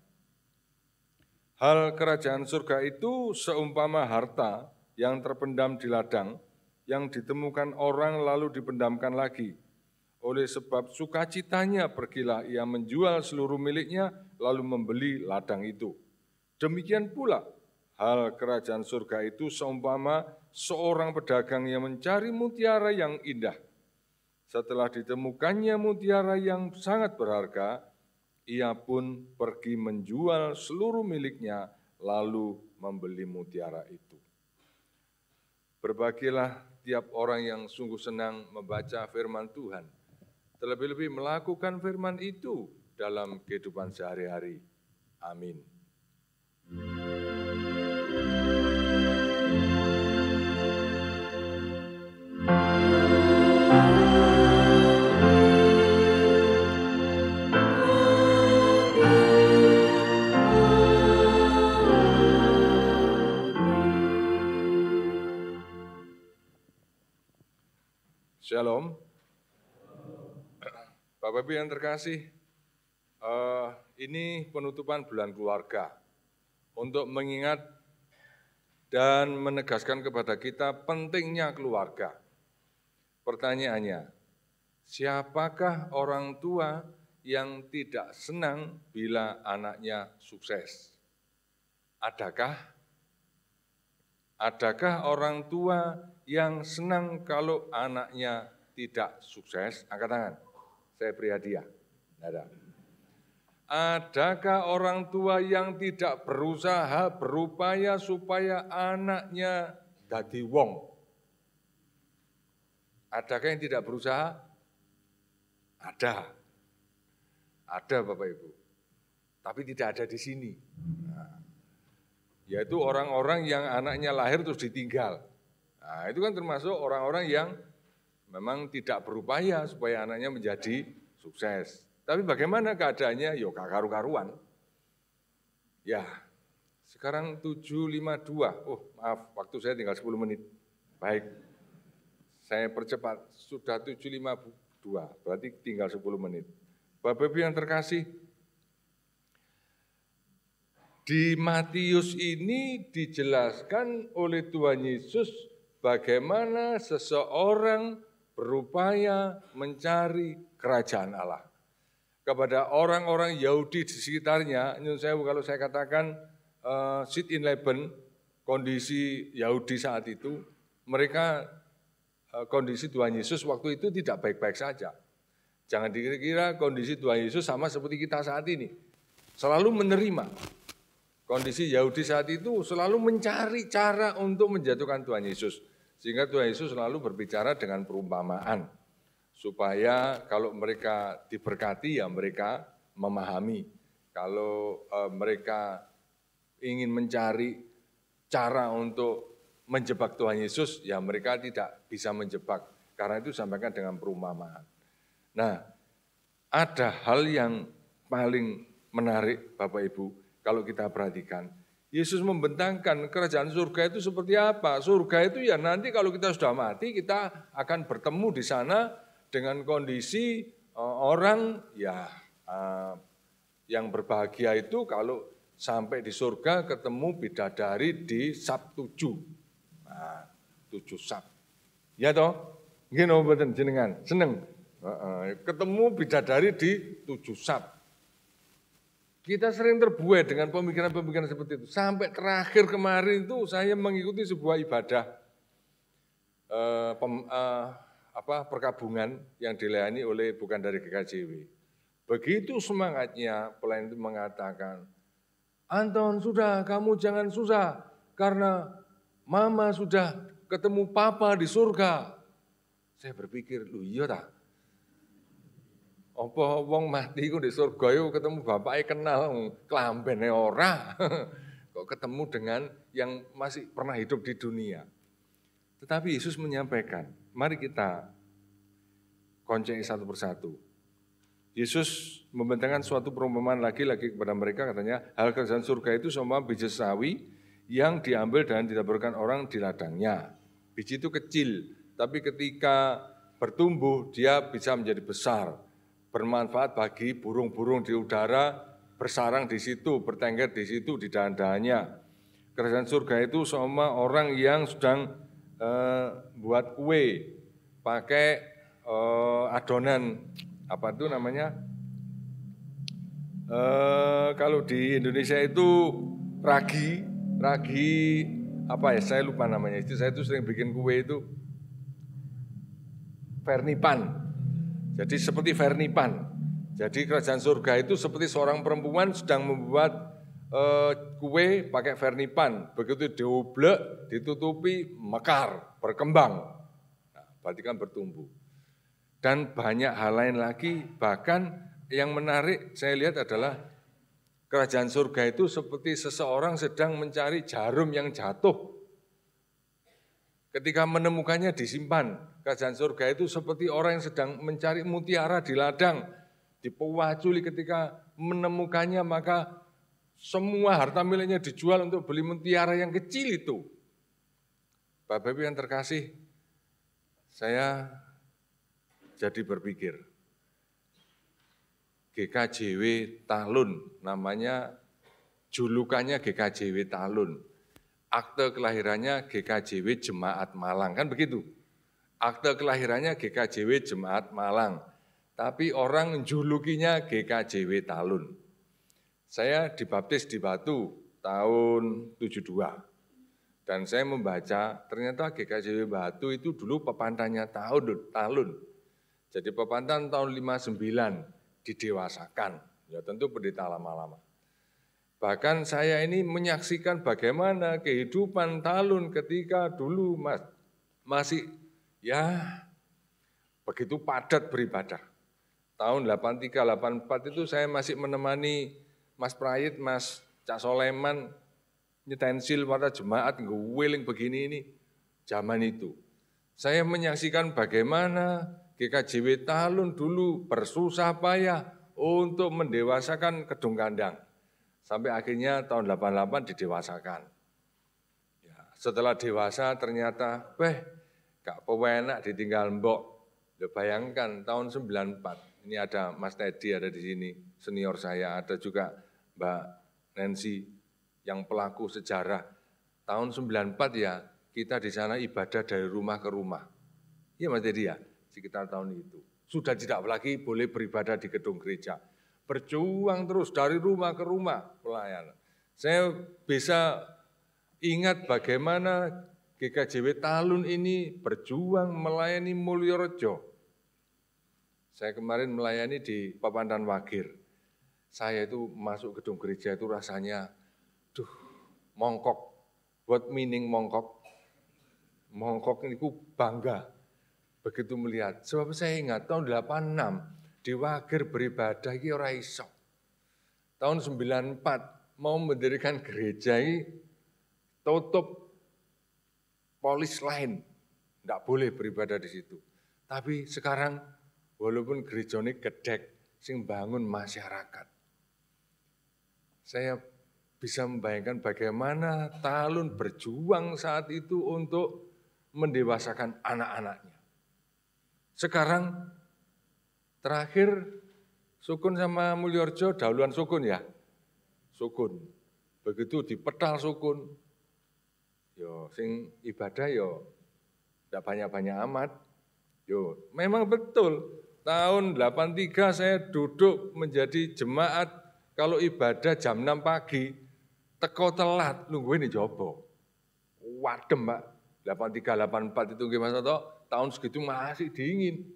Hal kerajaan surga itu seumpama harta yang terpendam di ladang, yang ditemukan orang lalu dipendamkan lagi. Oleh sebab sukacitanya pergilah ia menjual seluruh miliknya, lalu membeli ladang itu. Demikian pula hal kerajaan surga itu seumpama seorang pedagang yang mencari mutiara yang indah. Setelah ditemukannya mutiara yang sangat berharga, ia pun pergi menjual seluruh miliknya, lalu membeli mutiara itu. Berbahagialah tiap orang yang sungguh senang membaca firman Tuhan, terlebih-lebih melakukan firman itu dalam kehidupan sehari-hari. Amin. Shalom. Bapak Ibu yang terkasih, ini penutupan bulan keluarga untuk mengingat dan menegaskan kepada kita pentingnya keluarga. Pertanyaannya, siapakah orang tua yang tidak senang bila anaknya sukses? Adakah orang tua yang senang kalau anaknya tidak sukses? Angkat tangan, saya beri hadiah. Ada. Adakah orang tua yang tidak berusaha, berupaya supaya anaknya dadi wong? Adakah yang tidak berusaha? Ada. Ada Bapak Ibu. Tapi tidak ada di sini. Nah, yaitu orang-orang yang anaknya lahir terus ditinggal. Nah, itu kan termasuk orang-orang yang memang tidak berupaya supaya anaknya menjadi sukses. Tapi bagaimana keadaannya? Ya karu-karuan. Ya, sekarang 7.52. Oh maaf, waktu saya tinggal 10 menit. Baik, saya percepat. Sudah 7.52, berarti tinggal 10 menit. Bapak Ibu yang terkasih, di Matius ini dijelaskan oleh Tuhan Yesus bagaimana seseorang berupaya mencari kerajaan Allah. Kepada orang-orang Yahudi di sekitarnya, nyun sewu kalau saya katakan sit in Lebanon, kondisi Yahudi saat itu, mereka kondisi Tuhan Yesus waktu itu tidak baik-baik saja. Jangan dikira-kira kondisi Tuhan Yesus sama seperti kita saat ini. Selalu menerima. Kondisi Yahudi saat itu selalu mencari cara untuk menjatuhkan Tuhan Yesus. Sehingga Tuhan Yesus selalu berbicara dengan perumpamaan. Supaya kalau mereka diberkati ya mereka memahami. Kalau mereka ingin mencari cara untuk menjebak Tuhan Yesus, ya mereka tidak bisa menjebak. Karena itu disampaikan dengan perumpamaan. Nah, ada hal yang paling menarik Bapak Ibu, kalau kita perhatikan. Yesus membentangkan kerajaan surga itu seperti apa. Surga itu ya nanti kalau kita sudah mati, kita akan bertemu di sana dengan kondisi orang ya yang berbahagia itu kalau sampai di surga ketemu bidadari di Sab 7. Nah, 7 Sab. Ya toh? Nggih napa mboten jenengan? Seneng. Ketemu bidadari di 7 Sab. Kita sering terbuai dengan pemikiran-pemikiran seperti itu. Sampai terakhir kemarin itu saya mengikuti sebuah ibadah. perkabungan yang dilayani oleh bukan dari GKJW. Begitu semangatnya pelayan itu mengatakan, Anton sudah, kamu jangan susah karena mama sudah ketemu papa di surga. Saya berpikir, lu iya tak? Apa wong mati ku di surga itu ketemu bapaknya kenal, kelambene ora. Kok ketemu dengan yang masih pernah hidup di dunia. Tetapi Yesus menyampaikan, mari kita konceng satu persatu. Yesus membentangkan suatu perumpamaan lagi kepada mereka, katanya, hal kerajaan surga itu sama biji sawi yang diambil dan ditaburkan orang di ladangnya. Biji itu kecil, tapi ketika bertumbuh dia bisa menjadi besar, bermanfaat bagi burung-burung di udara, bersarang di situ, bertengger di situ, di dahan-dahannya. Kerajaan surga itu sama orang yang sedang buat kue, pakai adonan, apa itu namanya? Kalau di Indonesia itu ragi apa ya? Saya lupa namanya. Saya itu sering bikin kue itu vernipan. Jadi seperti vernipan. Jadi kerajaan surga itu seperti seorang perempuan sedang membuat kue pakai vernipan. Begitu dioblek, ditutupi, mekar, berkembang. Nah, berarti kan bertumbuh. Dan banyak hal lain lagi, bahkan yang menarik saya lihat adalah kerajaan surga itu seperti seseorang sedang mencari jarum yang jatuh. Ketika menemukannya disimpan. Kerajaan surga itu seperti orang yang sedang mencari mutiara di ladang. Dipewaculi ketika menemukannya maka semua harta miliknya dijual untuk beli mutiara yang kecil itu. Bapak Ibu yang terkasih, saya jadi berpikir, GKJW Talun, namanya julukannya GKJW Talun. Akte kelahirannya GKJW Jemaat Malang, kan begitu? Akte kelahirannya GKJW Jemaat Malang, tapi orang julukinya GKJW Talun. Saya dibaptis di Batu tahun 72. Dan saya membaca, ternyata GKJW Batu itu dulu pepantannya Talun. Jadi pepantan tahun 59 didewasakan, ya tentu pendeta lama-lama. Bahkan saya ini menyaksikan bagaimana kehidupan Talun ketika dulu masih ya begitu padat beribadah. Tahun 83-84 itu saya masih menemani Mas Prayit, Mas Cak Soleman, nyetensil pada jemaat, ngewiling begini ini, zaman itu. Saya menyaksikan bagaimana GKJW Talun dulu bersusah payah untuk mendewasakan Kedung Kandang. Sampai akhirnya tahun 88 didewasakan. Ya, setelah dewasa ternyata, gak pewenak ditinggal mbok. Ya, bayangkan tahun 94, ini ada Mas Teddy ada di sini, senior saya, ada juga Mbak Nancy yang pelaku sejarah. Tahun 94 ya, kita di sana ibadah dari rumah ke rumah. Iya Mas Teddy ya? Sekitar tahun itu. Sudah tidak lagi boleh beribadah di gedung gereja. Berjuang terus dari rumah ke rumah pelayanan. Saya bisa ingat bagaimana GKJW Talun ini berjuang melayani Mulyorejo. Saya kemarin melayani di Papandan Wagir. Saya itu masuk gedung gereja itu rasanya, mongkok. What meaning mongkok? Mongkok ini bangga. Begitu melihat, sebab saya ingat tahun 86 di Wagir beribadah ini ora iso. Tahun 94 mau mendirikan gereja ini tutup polis lain, tidak boleh beribadah di situ. Tapi sekarang walaupun gereja ini gedek, sing bangun masyarakat. Saya bisa membayangkan bagaimana Talun berjuang saat itu untuk mendewasakan anak-anaknya. Sekarang terakhir Sukun sama Mulyorejo dahuluan Sukun ya. Sukun. Begitu dipetal Sukun. Yo sing ibadah yo tidak banyak-banyak amat. Yo memang betul. Tahun 83 saya duduk menjadi jemaat kalau ibadah jam 6 pagi teko telat nungguin di jopo. Wadem Pak. 83, 84 itu gimana toh? Tahun segitu masih dingin.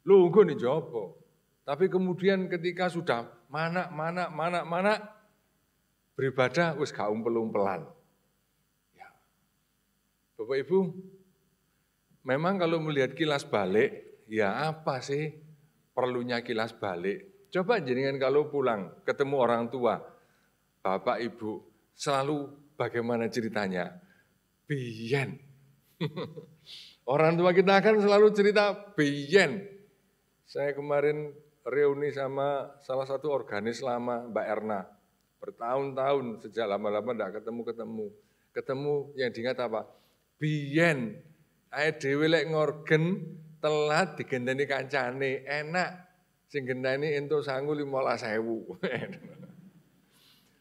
Lungguh nih jopo. Tapi kemudian ketika sudah mana beribadah wis gak umpel-umpelan. Ya. Bapak Ibu, memang kalau melihat kilas balik, ya apa sih perlunya kilas balik? Coba jenengan kalau pulang ketemu orang tua, Bapak Ibu, selalu bagaimana ceritanya? Biyen. Orang tua kita kan selalu cerita biyen. Saya kemarin reuni sama salah satu organis lama, Mbak Erna. Bertahun-tahun sejak lama-lama tidak ketemu. Ketemu yang diingat apa? Biyen, ae dhewe lek ngorgen telat digendani kancane, enak. Sing gendani entuk sangu 15.000.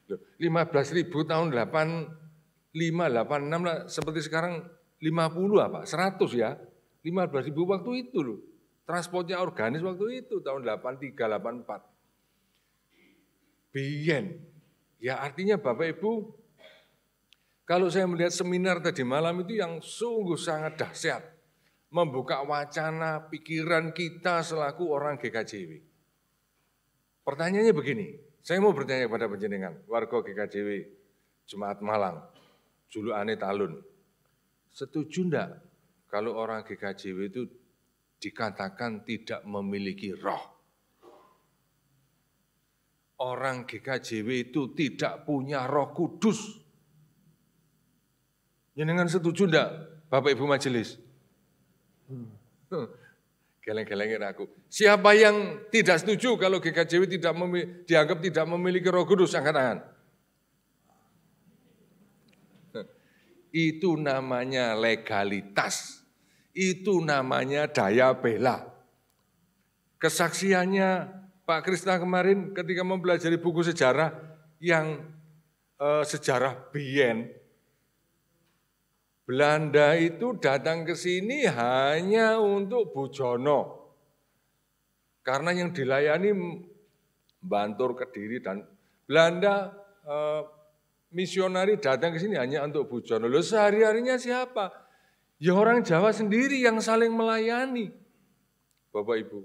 Loh, 15.000 tahun 85, 86 lah, seperti sekarang 50 apa? 100 ya. 15.000 waktu itu loh. Transportnya organis waktu itu tahun 83, 84. Biyen. Ya artinya Bapak Ibu, kalau saya melihat seminar tadi malam itu yang sungguh sangat dahsyat. Membuka wacana pikiran kita selaku orang GKJW. Pertanyaannya begini, saya mau bertanya kepada panjenengan, warga GKJW Jemaat Malang, julukane Talun. Setuju enggak kalau orang GKJW itu dikatakan tidak memiliki roh? Orang GKJW itu tidak punya Roh Kudus. Jenengan setuju enggak, Bapak Ibu Majelis? Geleng-gelengin aku. Siapa yang tidak setuju kalau GKJW dianggap tidak memiliki Roh Kudus? Angkat tangan. Itu namanya legalitas. Itu namanya daya bela. Kesaksiannya Pak Krista kemarin ketika mempelajari buku sejarah yang sejarah biyen, Belanda itu datang ke sini hanya untuk bujono. Karena yang dilayani Bantur, Kediri, dan Belanda misionari datang ke sini hanya untuk bujono. Loh sehari-harinya siapa? Ya orang Jawa sendiri yang saling melayani. Bapak Ibu.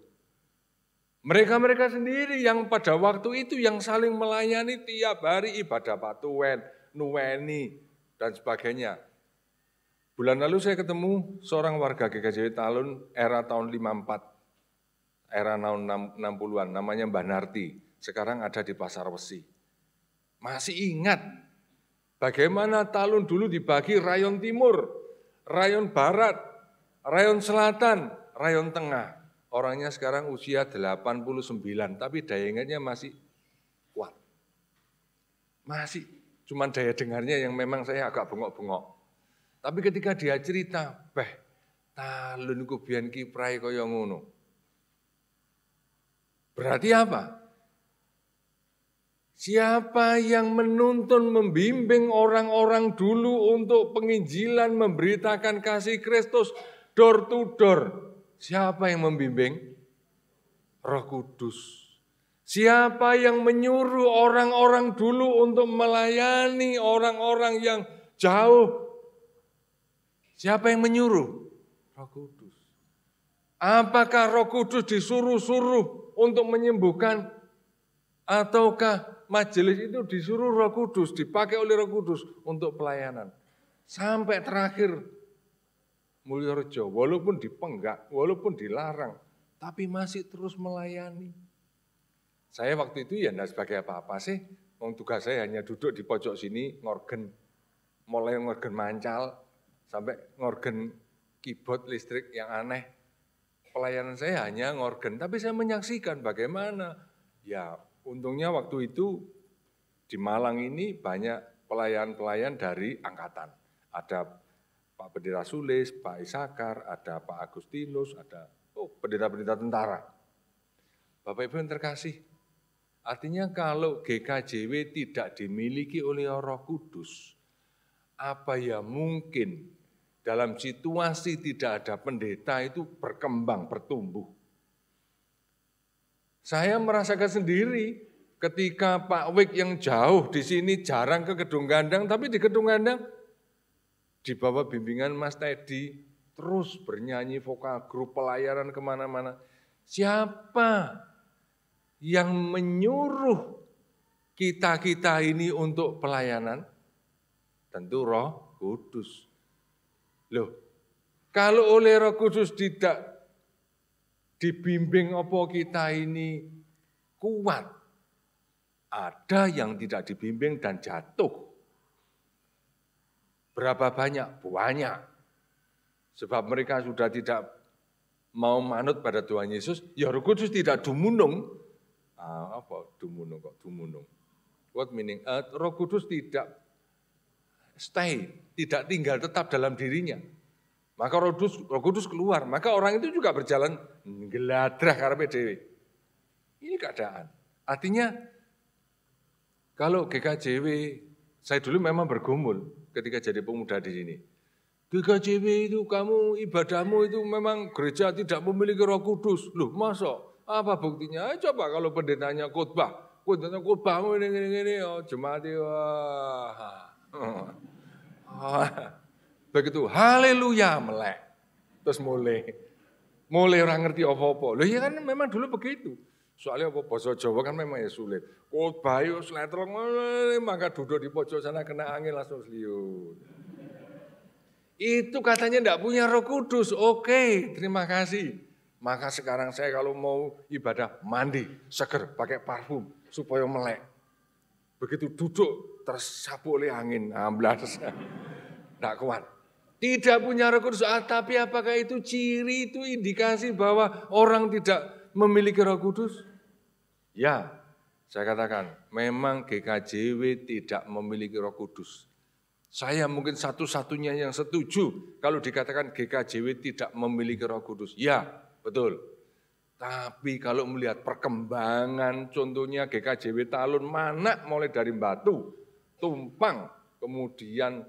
Mereka-mereka sendiri yang pada waktu itu yang saling melayani tiap hari ibadah patuwen, nuweni, dan sebagainya. Bulan lalu saya ketemu seorang warga GKJW Talun era tahun 54, era tahun 60-an, namanya Mbak Narti. Sekarang ada di Pasar Wesi. Masih ingat bagaimana Talun dulu dibagi rayon timur, rayon barat, rayon selatan, rayon tengah. Orangnya sekarang usia 89, tapi daya ingatnya masih kuat. Masih, cuman daya dengarnya yang memang saya agak bengok-bengok. Tapi ketika dia cerita, Talun ku biyen kiprahe kaya ngono. Berarti apa? Siapa yang menuntun, membimbing orang-orang dulu untuk penginjilan, memberitakan kasih Kristus door to door? Siapa yang membimbing? Roh Kudus. Siapa yang menyuruh orang-orang dulu untuk melayani orang-orang yang jauh? Siapa yang menyuruh? Roh Kudus. Apakah Roh Kudus disuruh-suruh untuk menyembuhkan? Ataukah majelis itu disuruh Roh Kudus, dipakai oleh Roh Kudus untuk pelayanan? Sampai terakhir Mulyorejo, walaupun dipenggak, walaupun dilarang, tapi masih terus melayani. Saya waktu itu ya enggak sebagai apa-apa sih, tugas saya hanya duduk di pojok sini, ngorgen, mulai ngorgen mancal, sampai ngorgen keyboard listrik yang aneh. Pelayanan saya hanya ngorgen, tapi saya menyaksikan bagaimana. Ya untungnya waktu itu di Malang ini banyak pelayan-pelayan dari angkatan. Ada Pak Pendeta Sulis, Pak Isakar, ada Pak Agustinus, ada pendeta-pendeta tentara. Bapak Ibu yang terkasih, artinya kalau GKJW tidak dimiliki oleh Roh Kudus, apa ya mungkin dalam situasi tidak ada pendeta itu berkembang, bertumbuh. Saya merasakan sendiri ketika Pak Wik yang jauh di sini jarang ke Gedung Gandang, tapi di Gedung Gandang di bawah bimbingan Mas Teddy, terus bernyanyi vokal grup pelayanan kemana-mana. Siapa yang menyuruh kita-kita ini untuk pelayanan? Tentu Roh Kudus. Loh, kalau oleh Roh Kudus tidak dibimbing apa kita ini kuat, ada yang tidak dibimbing dan jatuh. Berapa banyak? Banyak. Sebab mereka sudah tidak mau manut pada Tuhan Yesus, ya Roh Kudus tidak dumunung. Apa dumunung kok dumunung? What meaning? Roh Kudus tidak stay, tidak tinggal tetap dalam dirinya. Maka Roh Kudus keluar, maka orang itu juga berjalan ngeladrah karepe dhewe. Ini keadaan. Artinya kalau GKJW, saya dulu memang bergumul ketika jadi pemuda di sini. GKJW itu kamu ibadahmu itu memang gereja tidak memiliki Roh Kudus. Loh, masa? Apa buktinya? Coba kalau pendetanya khotbahmu ini, oh, jemaat begitu, haleluya melek. Terus mulai orang ngerti apa-apa. Loh ya kan memang dulu begitu. Soalnya bahasa Jawa kan memang ya sulit. Khotbah yo sletrong, maka duduk di pojok sana kena angin langsung seliut. Itu katanya enggak punya Roh Kudus. Oke, terima kasih. Maka sekarang saya kalau mau ibadah mandi, seger, pakai parfum supaya melek. Begitu duduk tersapu oleh angin, amblas. Enggak kuat. Tidak punya Roh Kudus, tapi apakah itu ciri, itu indikasi bahwa orang tidak memiliki Roh Kudus? Ya, saya katakan, memang GKJW tidak memiliki Roh Kudus. Saya mungkin satu-satunya yang setuju kalau dikatakan GKJW tidak memiliki Roh Kudus. Ya, betul. Tapi kalau melihat perkembangan, contohnya GKJW Talun Manak mulai dari Batu, Tumpang, kemudian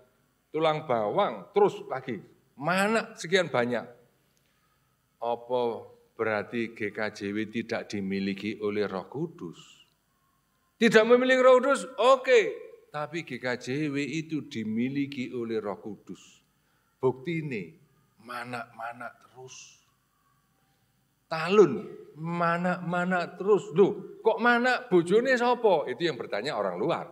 Tulang Bawang, terus lagi. Manak sekian banyak. Apa berarti GKJW tidak dimiliki oleh Roh Kudus? Tidak memiliki Roh Kudus? Oke. Tapi GKJW itu dimiliki oleh Roh Kudus. Bukti ini, Manak terus. Talun, Manak terus. Loh, kok Manak bojone sapa? Itu yang bertanya orang luar.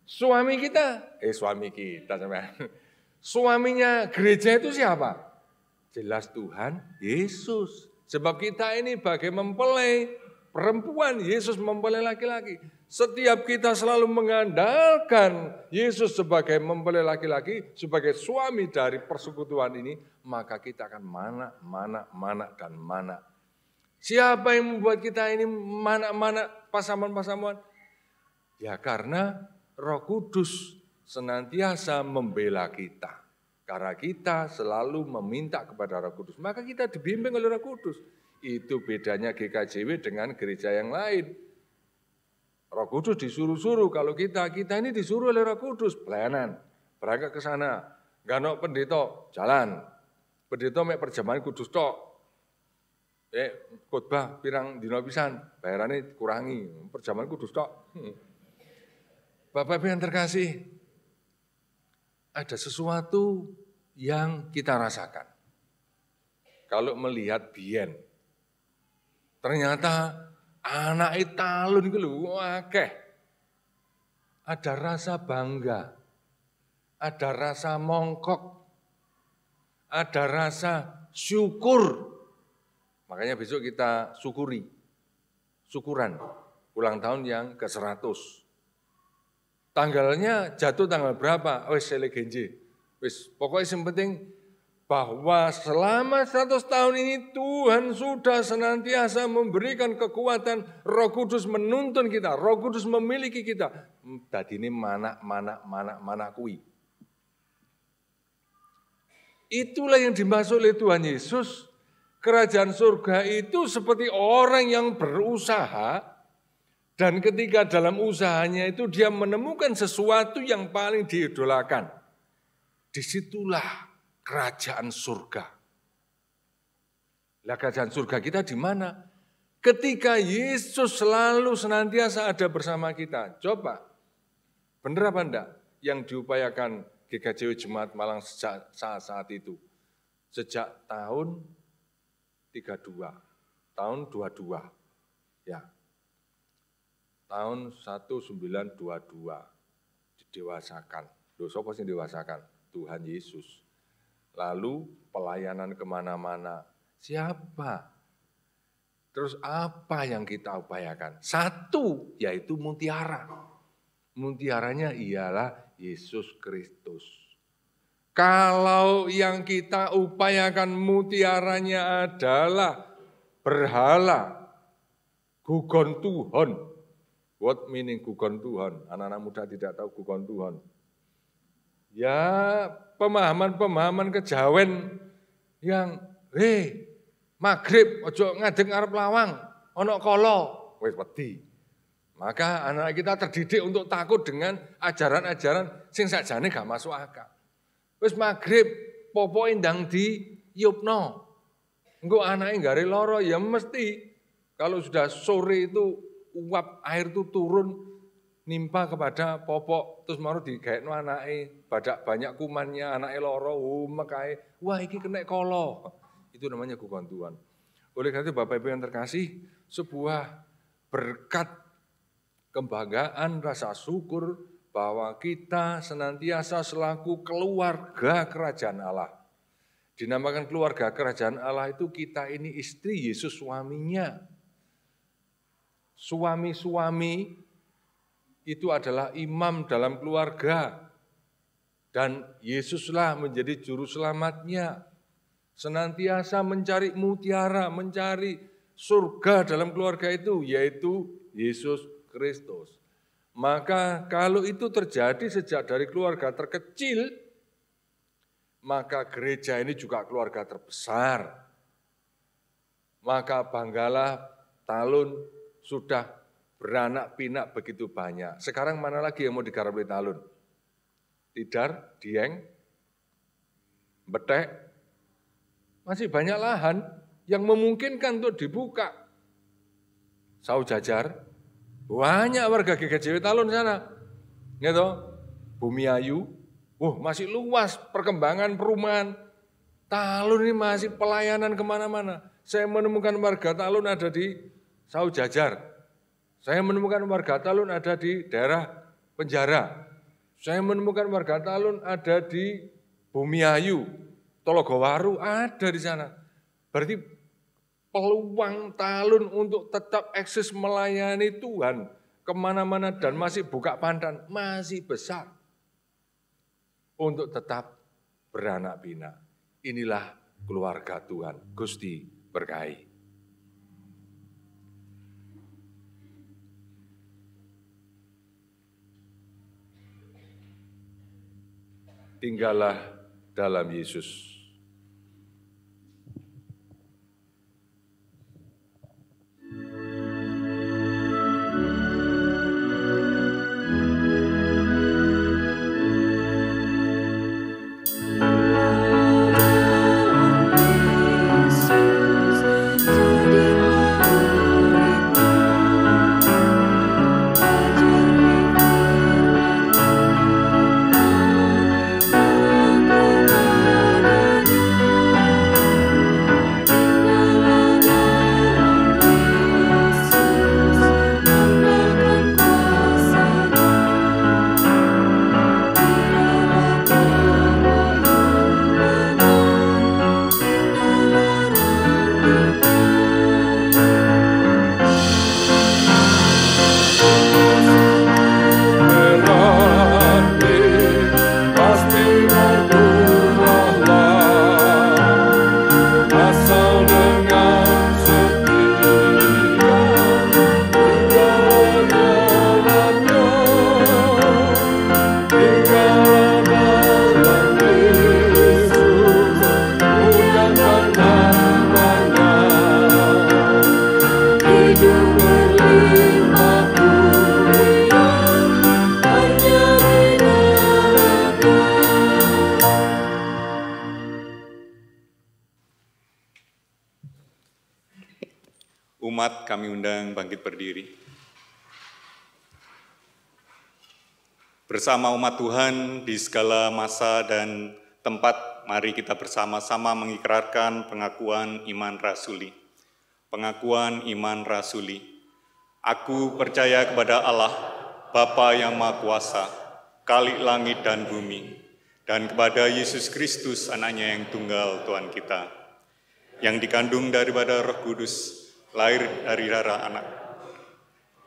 Suami kita sampean. Suaminya gereja itu siapa? Jelas Tuhan Yesus. Sebab kita ini bagai mempelai perempuan, Yesus mempelai laki-laki. Setiap kita selalu mengandalkan Yesus sebagai mempelai laki-laki, sebagai suami dari persekutuan ini, maka kita akan mana. Siapa yang membuat kita ini mana pasaman-pasaman? Ya karena Roh Kudus senantiasa membela kita. Karena kita selalu meminta kepada Roh Kudus, maka kita dibimbing oleh Roh Kudus. Itu bedanya GKJW dengan gereja yang lain. Roh Kudus disuruh-suruh, kalau kita ini disuruh oleh Roh Kudus, pelayanan, berangkat ke sana, gak pendeta, jalan. Pendeta mek perjamuan kudus tok. Khotbah pirang dina pisan, bayarane kurangi, perjamuan kudus tok. Bapak-Ibu yang terkasih, ada sesuatu yang kita rasakan. Kalau melihat biyen, ternyata anak Talun itu lho, akeh. Ada rasa bangga, ada rasa mongkok, ada rasa syukur. Makanya besok kita syukuran, ulang tahun yang ke-100. Tanggalnya jatuh tanggal berapa? Wis selegenje. Wis pokoknya yang penting bahwa selama 100 tahun ini Tuhan sudah senantiasa memberikan kekuatan, Roh Kudus menuntun kita, Roh Kudus memiliki kita. Tadi ini mana kui. Itulah yang dimaksud oleh Tuhan Yesus. Kerajaan surga itu seperti orang yang berusaha dan ketika dalam usahanya itu dia menemukan sesuatu yang paling diidolakan. Disitulah kerajaan surga. Lah kerajaan surga kita di mana? Ketika Yesus selalu senantiasa ada bersama kita. Coba, benar apa enggak yang diupayakan GKJW Jemaat Malang sejak saat itu. Sejak tahun 32, tahun 22, ya. Tahun 1922 didewasakan. Loh, siapa sih didewasakan? Tuhan Yesus. Lalu pelayanan kemana-mana. Siapa? Terus apa yang kita upayakan? Satu, yaitu mutiara. Mutiaranya ialah Yesus Kristus. Kalau yang kita upayakan mutiaranya adalah berhala, gugon Tuhan. What meaning gugon Tuhan? Anak-anak muda tidak tahu gugon Tuhan. Ya, pemahaman-pemahaman kejawen yang, magrib, ojo ngadeg ngarep lawang, ono kolo, wis wedi. Maka anak kita terdidik untuk takut dengan ajaran-ajaran sing sakjane gak masuk akal. Wis magrib, popo indang di yupno. Engko anake gare loro ya mesti kalau sudah sore itu uap air itu turun nimpa kepada popok terus mau digaekno anake, badak banyak kumannya, anake loro, mekae, wah iki kena kolo. Itu namanya gugon Tuhan. Oleh karena itu Bapak Ibu yang terkasih, sebuah berkat kebanggaan, rasa syukur bahwa kita senantiasa selaku keluarga kerajaan Allah. Dinamakan keluarga kerajaan Allah itu kita ini istri Yesus suaminya. Suami-suami itu adalah imam dalam keluarga. Dan Yesuslah menjadi juru selamatnya. Senantiasa mencari mutiara, mencari surga dalam keluarga itu, yaitu Yesus Kristus. Maka kalau itu terjadi sejak dari keluarga terkecil, maka gereja ini juga keluarga terbesar. Maka banggalah Talun sudah beranak pinak begitu banyak. Sekarang mana lagi yang mau digarap oleh Talun? Tidar, Dieng, Betek, masih banyak lahan yang memungkinkan untuk dibuka. Saujajar, banyak warga GKJW Talun sana. Gitu, Bumi Ayu, masih luas perkembangan perumahan. Talun ini masih pelayanan kemana-mana. Saya menemukan warga Talun ada di Saujajar. Saya menemukan warga Talun ada di daerah penjara. Saya menemukan warga Talun ada di Bumi Ayu, Tologowaru ada di sana. Berarti peluang Talun untuk tetap eksis melayani Tuhan kemana-mana dan masih buka pandan masih besar. Untuk tetap beranak pinak. Inilah keluarga Tuhan. Gusti berkahi. Tinggallah dalam Yesus. Umat kami undang bangkit berdiri. Bersama umat Tuhan di segala masa dan tempat, mari kita bersama-sama mengikrarkan pengakuan iman rasuli. Pengakuan iman rasuli. Aku percaya kepada Allah, Bapa yang Maha Kuasa, Khalik langit dan bumi, dan kepada Yesus Kristus, anaknya yang tunggal Tuhan kita, yang dikandung daripada Roh Kudus, lahir dari darah anak,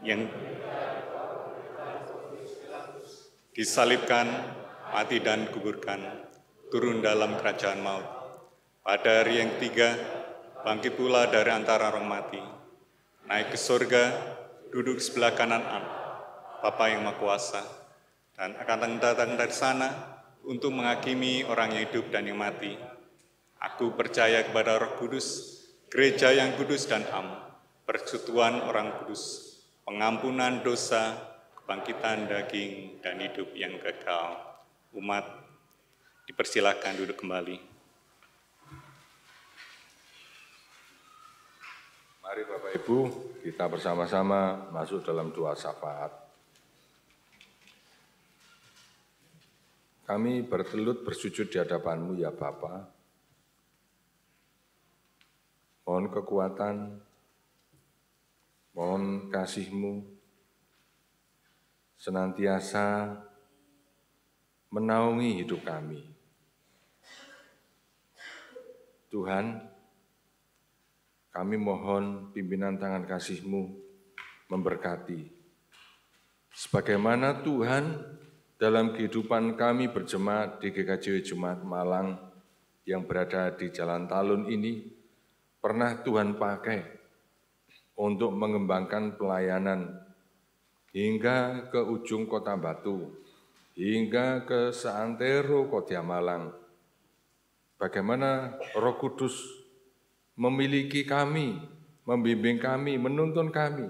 yang disalibkan, mati dan kuburkan, turun dalam kerajaan maut. Pada hari yang ketiga, bangkit pula dari antara orang mati, naik ke surga, duduk sebelah kanan Allah, Bapa yang Maha Kuasa, dan akan datang dari sana untuk menghakimi orang yang hidup dan yang mati. Aku percaya kepada Roh Kudus, gereja yang kudus dan am, persekutuan orang kudus, pengampunan dosa, kebangkitan daging, dan hidup yang kekal. Umat dipersilakan duduk kembali. Mari Bapak Ibu, kita bersama-sama masuk dalam doa syafaat. Kami bertelut bersujud di hadapan-Mu ya Bapa. Mohon kekuatan, mohon kasih-Mu, senantiasa menaungi hidup kami. Tuhan, kami mohon pimpinan tangan kasih-Mu memberkati. Sebagaimana Tuhan dalam kehidupan kami berjemaat di GKJW Jemaat Malang yang berada di Jalan Talun ini, pernah Tuhan pakai untuk mengembangkan pelayanan hingga ke ujung Kota Batu, hingga ke seantero Kota Malang. Bagaimana Roh Kudus memiliki kami, membimbing kami, menuntun kami,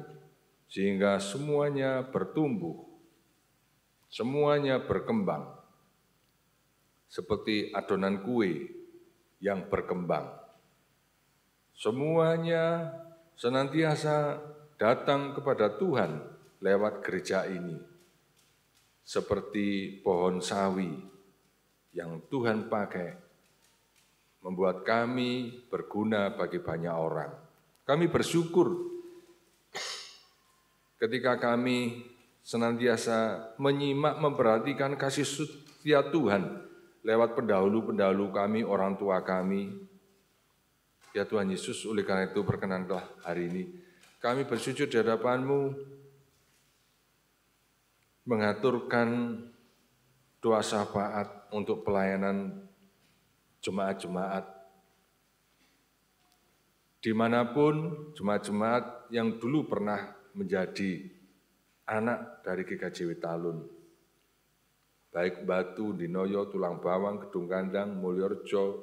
sehingga semuanya bertumbuh, semuanya berkembang, seperti adonan kue yang berkembang. Semuanya senantiasa datang kepada Tuhan lewat gereja ini, seperti pohon sawi yang Tuhan pakai, membuat kami berguna bagi banyak orang. Kami bersyukur ketika kami senantiasa menyimak, memperhatikan kasih setia Tuhan lewat pendahulu-pendahulu kami, orang tua kami. Ya Tuhan Yesus, oleh karena itu berkenanlah hari ini kami bersujud di hadapan-Mu, mengaturkan doa syafaat untuk pelayanan jemaat-jemaat. Dimanapun jemaat-jemaat yang dulu pernah menjadi anak dari GKJW Talun, baik Batu, Dinoyo, Tulang Bawang, Gedung Kandang, Mulyorjo,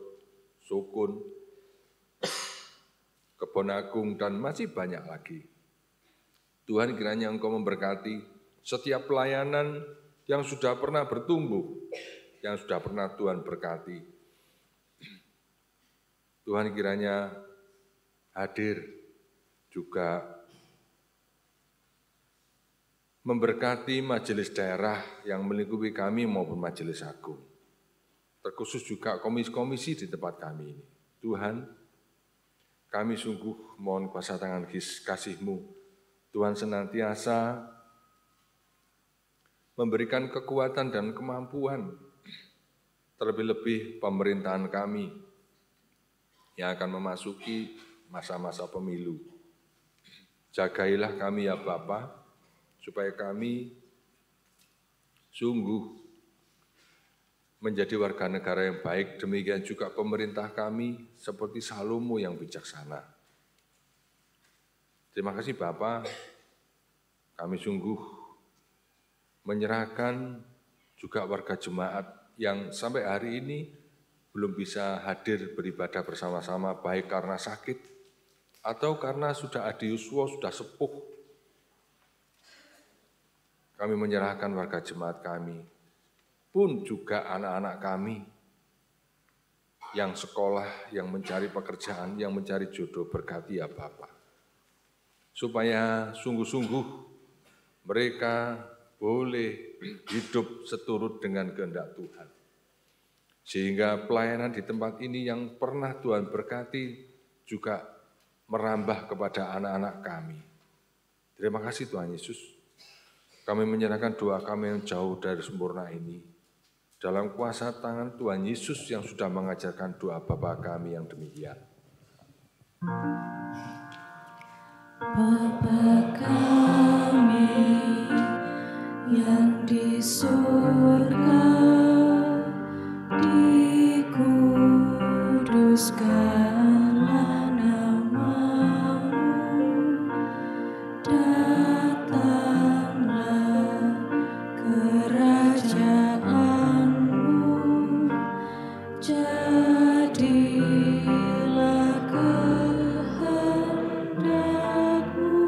Sukun, Kebon Agung, dan masih banyak lagi. Tuhan kiranya Engkau memberkati setiap pelayanan yang sudah pernah bertumbuh, yang sudah pernah Tuhan berkati. Tuhan kiranya hadir juga memberkati majelis daerah yang melingkupi kami maupun majelis agung. Terkhusus juga komisi-komisi di tempat kami ini. Tuhan, kami sungguh mohon kuasa tangan kasih-Mu. Tuhan senantiasa memberikan kekuatan dan kemampuan, terlebih-lebih pemerintahan kami yang akan memasuki masa-masa pemilu. Jagailah kami ya Bapa, supaya kami sungguh menjadi warga negara yang baik, demikian juga pemerintah kami seperti Salomo yang bijaksana. Terima kasih Bapa, kami sungguh menyerahkan juga warga jemaat yang sampai hari ini belum bisa hadir beribadah bersama-sama, baik karena sakit atau karena sudah adiuswa, sudah sepuh. Kami menyerahkan warga jemaat kami, pun juga anak-anak kami yang sekolah, yang mencari pekerjaan, yang mencari jodoh, berkati ya Bapa. Supaya sungguh-sungguh mereka boleh hidup seturut dengan kehendak Tuhan. Sehingga pelayanan di tempat ini yang pernah Tuhan berkati juga merambah kepada anak-anak kami. Terima kasih Tuhan Yesus. Kami menyerahkan doa kami yang jauh dari sempurna ini dalam kuasa tangan Tuhan Yesus yang sudah mengajarkan doa Bapa kami yang demikian. Bapa kami yang di surga, dikuduskanlah nama-Mu, datanglah kerajaan-Mu, jadilah kehendak-Mu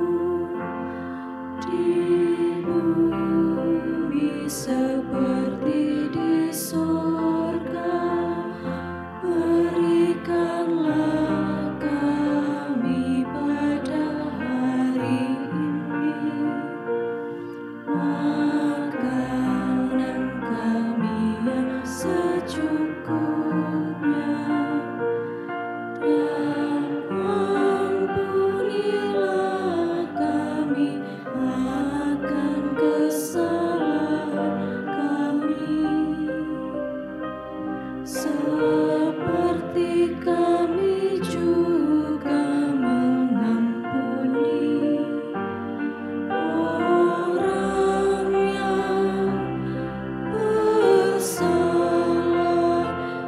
di bumi seperti di surga. Berikanlah kami pada hari ini makanan kami yang secukupnya, dan ampunilah kami akan kesalahan kami, seperti kami juga mengampuni orang yang bersalah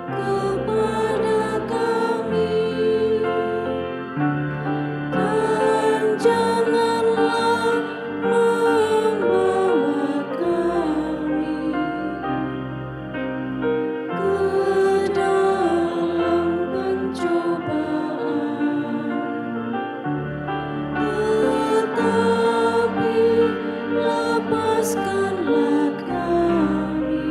kepada kami, dan janganlah membawa kami ke dalam pencobaan, tetapi lepaskanlah kami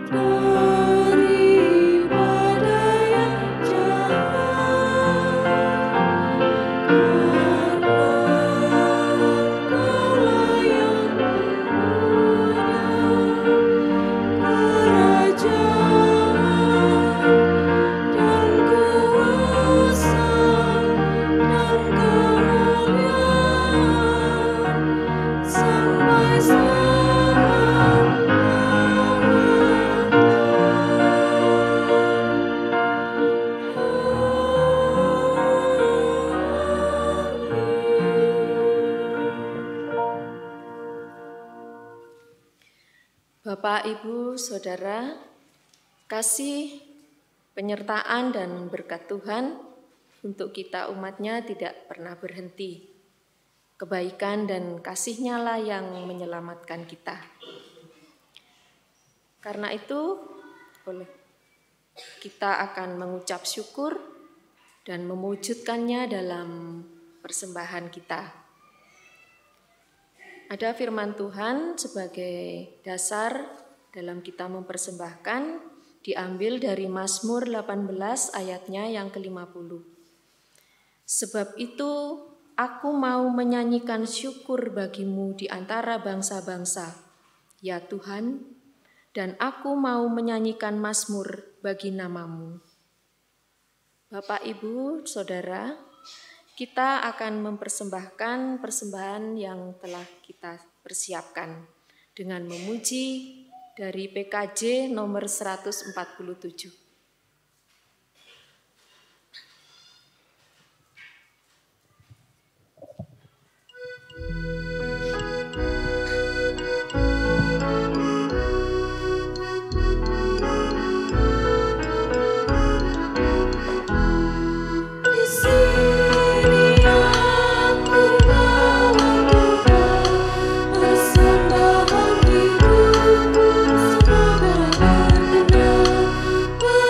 daripada yang jahat, karena Engkau-lah yang kerajaan dan kuasa dan kemuliaan sampai selama-lamanya. Bapak, Ibu, Saudara, kasih, penyertaan dan berkat Tuhan untuk kita umat-Nya tidak pernah berhenti. Kebaikan dan kasih-Nya lah yang menyelamatkan kita. Karena itu, kita akan mengucap syukur dan mewujudkannya dalam persembahan kita. Ada firman Tuhan sebagai dasar dalam kita mempersembahkan, diambil dari Mazmur 18 ayatnya yang ke-50. Sebab itu aku mau menyanyikan syukur bagimu di antara bangsa-bangsa, ya Tuhan, dan aku mau menyanyikan mazmur bagi nama-Mu. Bapak, Ibu, Saudara, kita akan mempersembahkan persembahan yang telah kita persiapkan dengan memuji dari PKJ nomor 147. Persembahan hidupku semoga berkenan.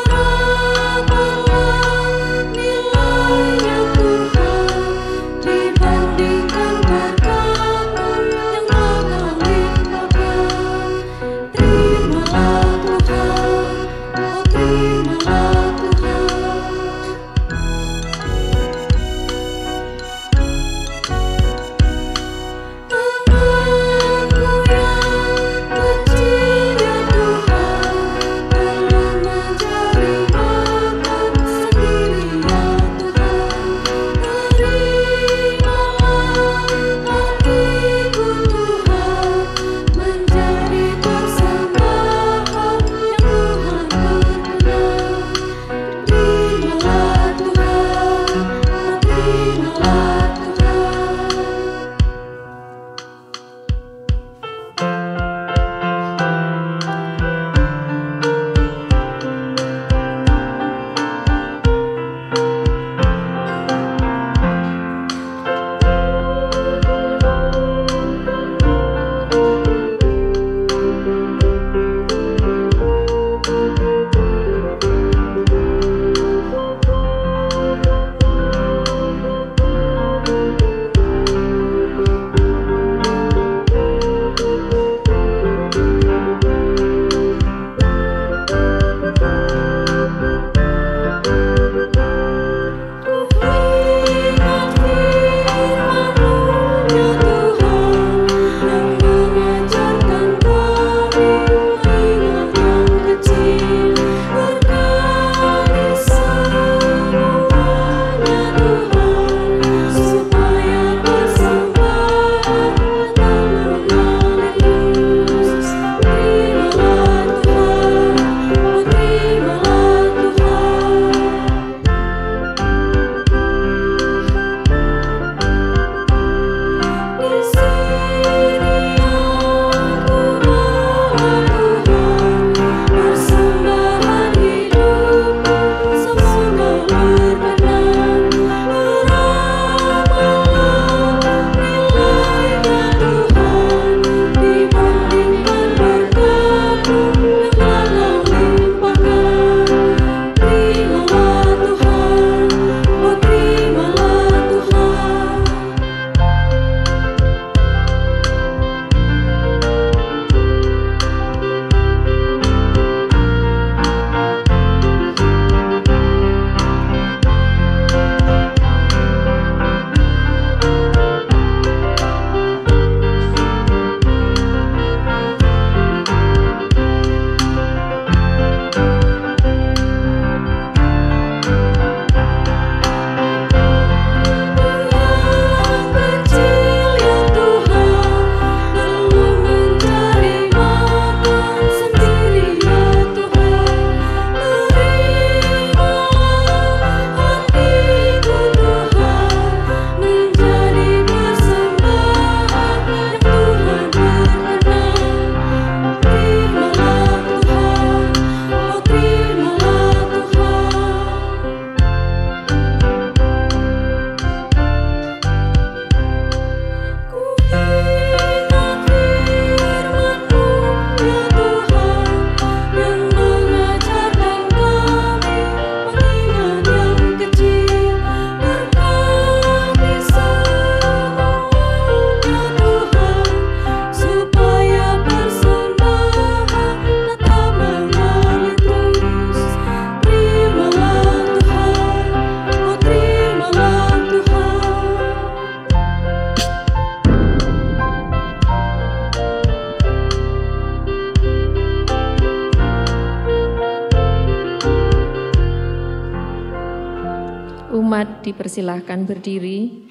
umat dipersilahkan berdiri.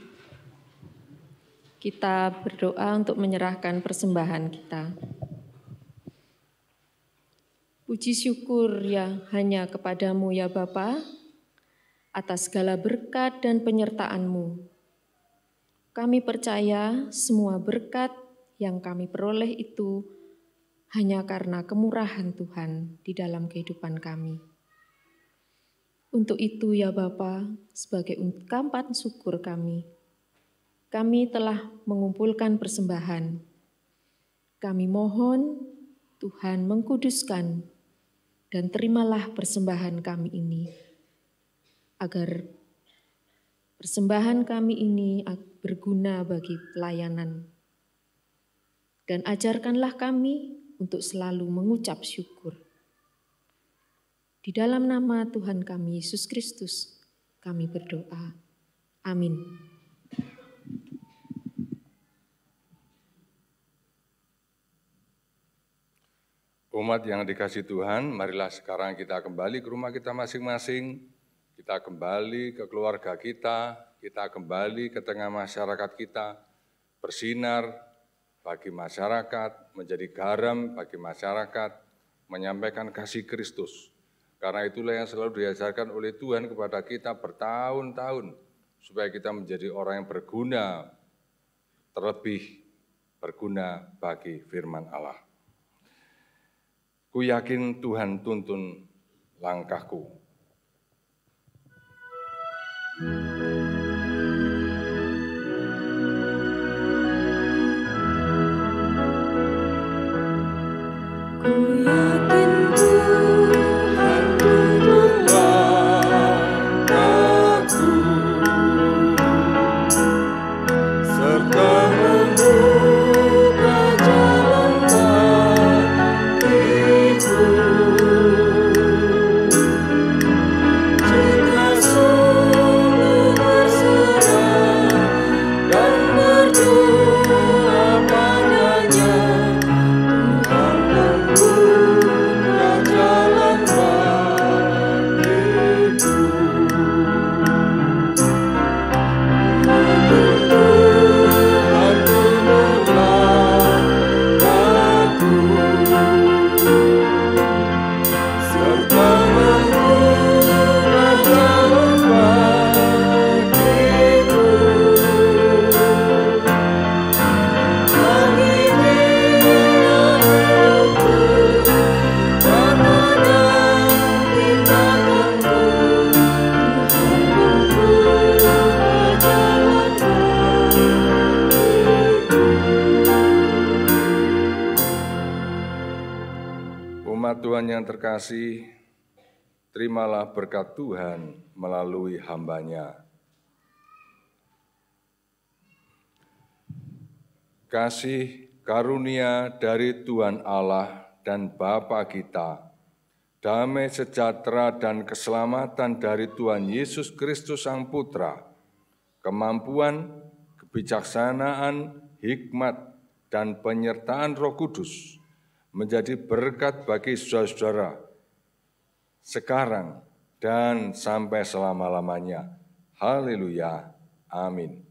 Kita berdoa untuk menyerahkan persembahan kita. Puji syukur yang hanya kepadamu ya Bapa, atas segala berkat dan penyertaan-Mu. Kami percaya semua berkat yang kami peroleh itu hanya karena kemurahan Tuhan di dalam kehidupan kami. Untuk itu ya Bapa, sebagai ungkapan syukur kami telah mengumpulkan persembahan. Kami mohon Tuhan mengkuduskan dan terimalah persembahan kami ini, agar persembahan kami ini berguna bagi pelayanan. Dan ajarkanlah kami untuk selalu mengucap syukur. Di dalam nama Tuhan kami, Yesus Kristus, kami berdoa. Amin. Umat yang dikasihi Tuhan, marilah sekarang kita kembali ke rumah kita masing-masing, kita kembali ke keluarga kita kembali ke tengah masyarakat kita, bersinar bagi masyarakat, menjadi garam bagi masyarakat, menyampaikan kasih Kristus. Karena itulah yang selalu diajarkan oleh Tuhan kepada kita bertahun-tahun, supaya kita menjadi orang yang berguna, terlebih berguna bagi firman Allah. Ku yakin Tuhan tuntun langkahku. Ku yakin Tuhan tuntun langkahku, serta membuka jalan bagiku. Jika sungguh berserah dan berdoa padanya, Tuhan membuka jalan bagiku. Tuhan tuntun langkahku, serta membuka jalan bagiku. Bagi Dia hidupku dan menang tindakanku, Tuhan membuka jalan bagiku. Umat Tuhan yang terkasih, terimalah berkat Tuhan melalui hamba-Nya. Kasih karunia dari Tuhan Allah dan Bapa kita, damai sejahtera dan keselamatan dari Tuhan Yesus Kristus Sang Putra, kemampuan, kebijaksanaan, hikmat, dan penyertaan Roh Kudus menjadi berkat bagi saudara-saudara sekarang dan sampai selama-lamanya. Haleluya. Amin.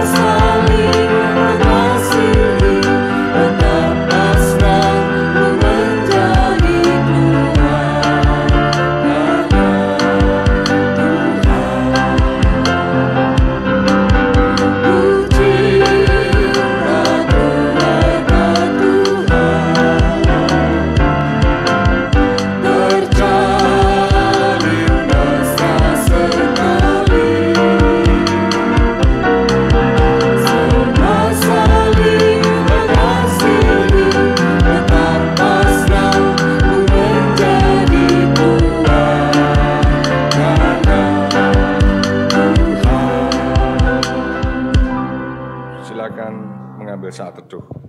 Sekali saat teduh.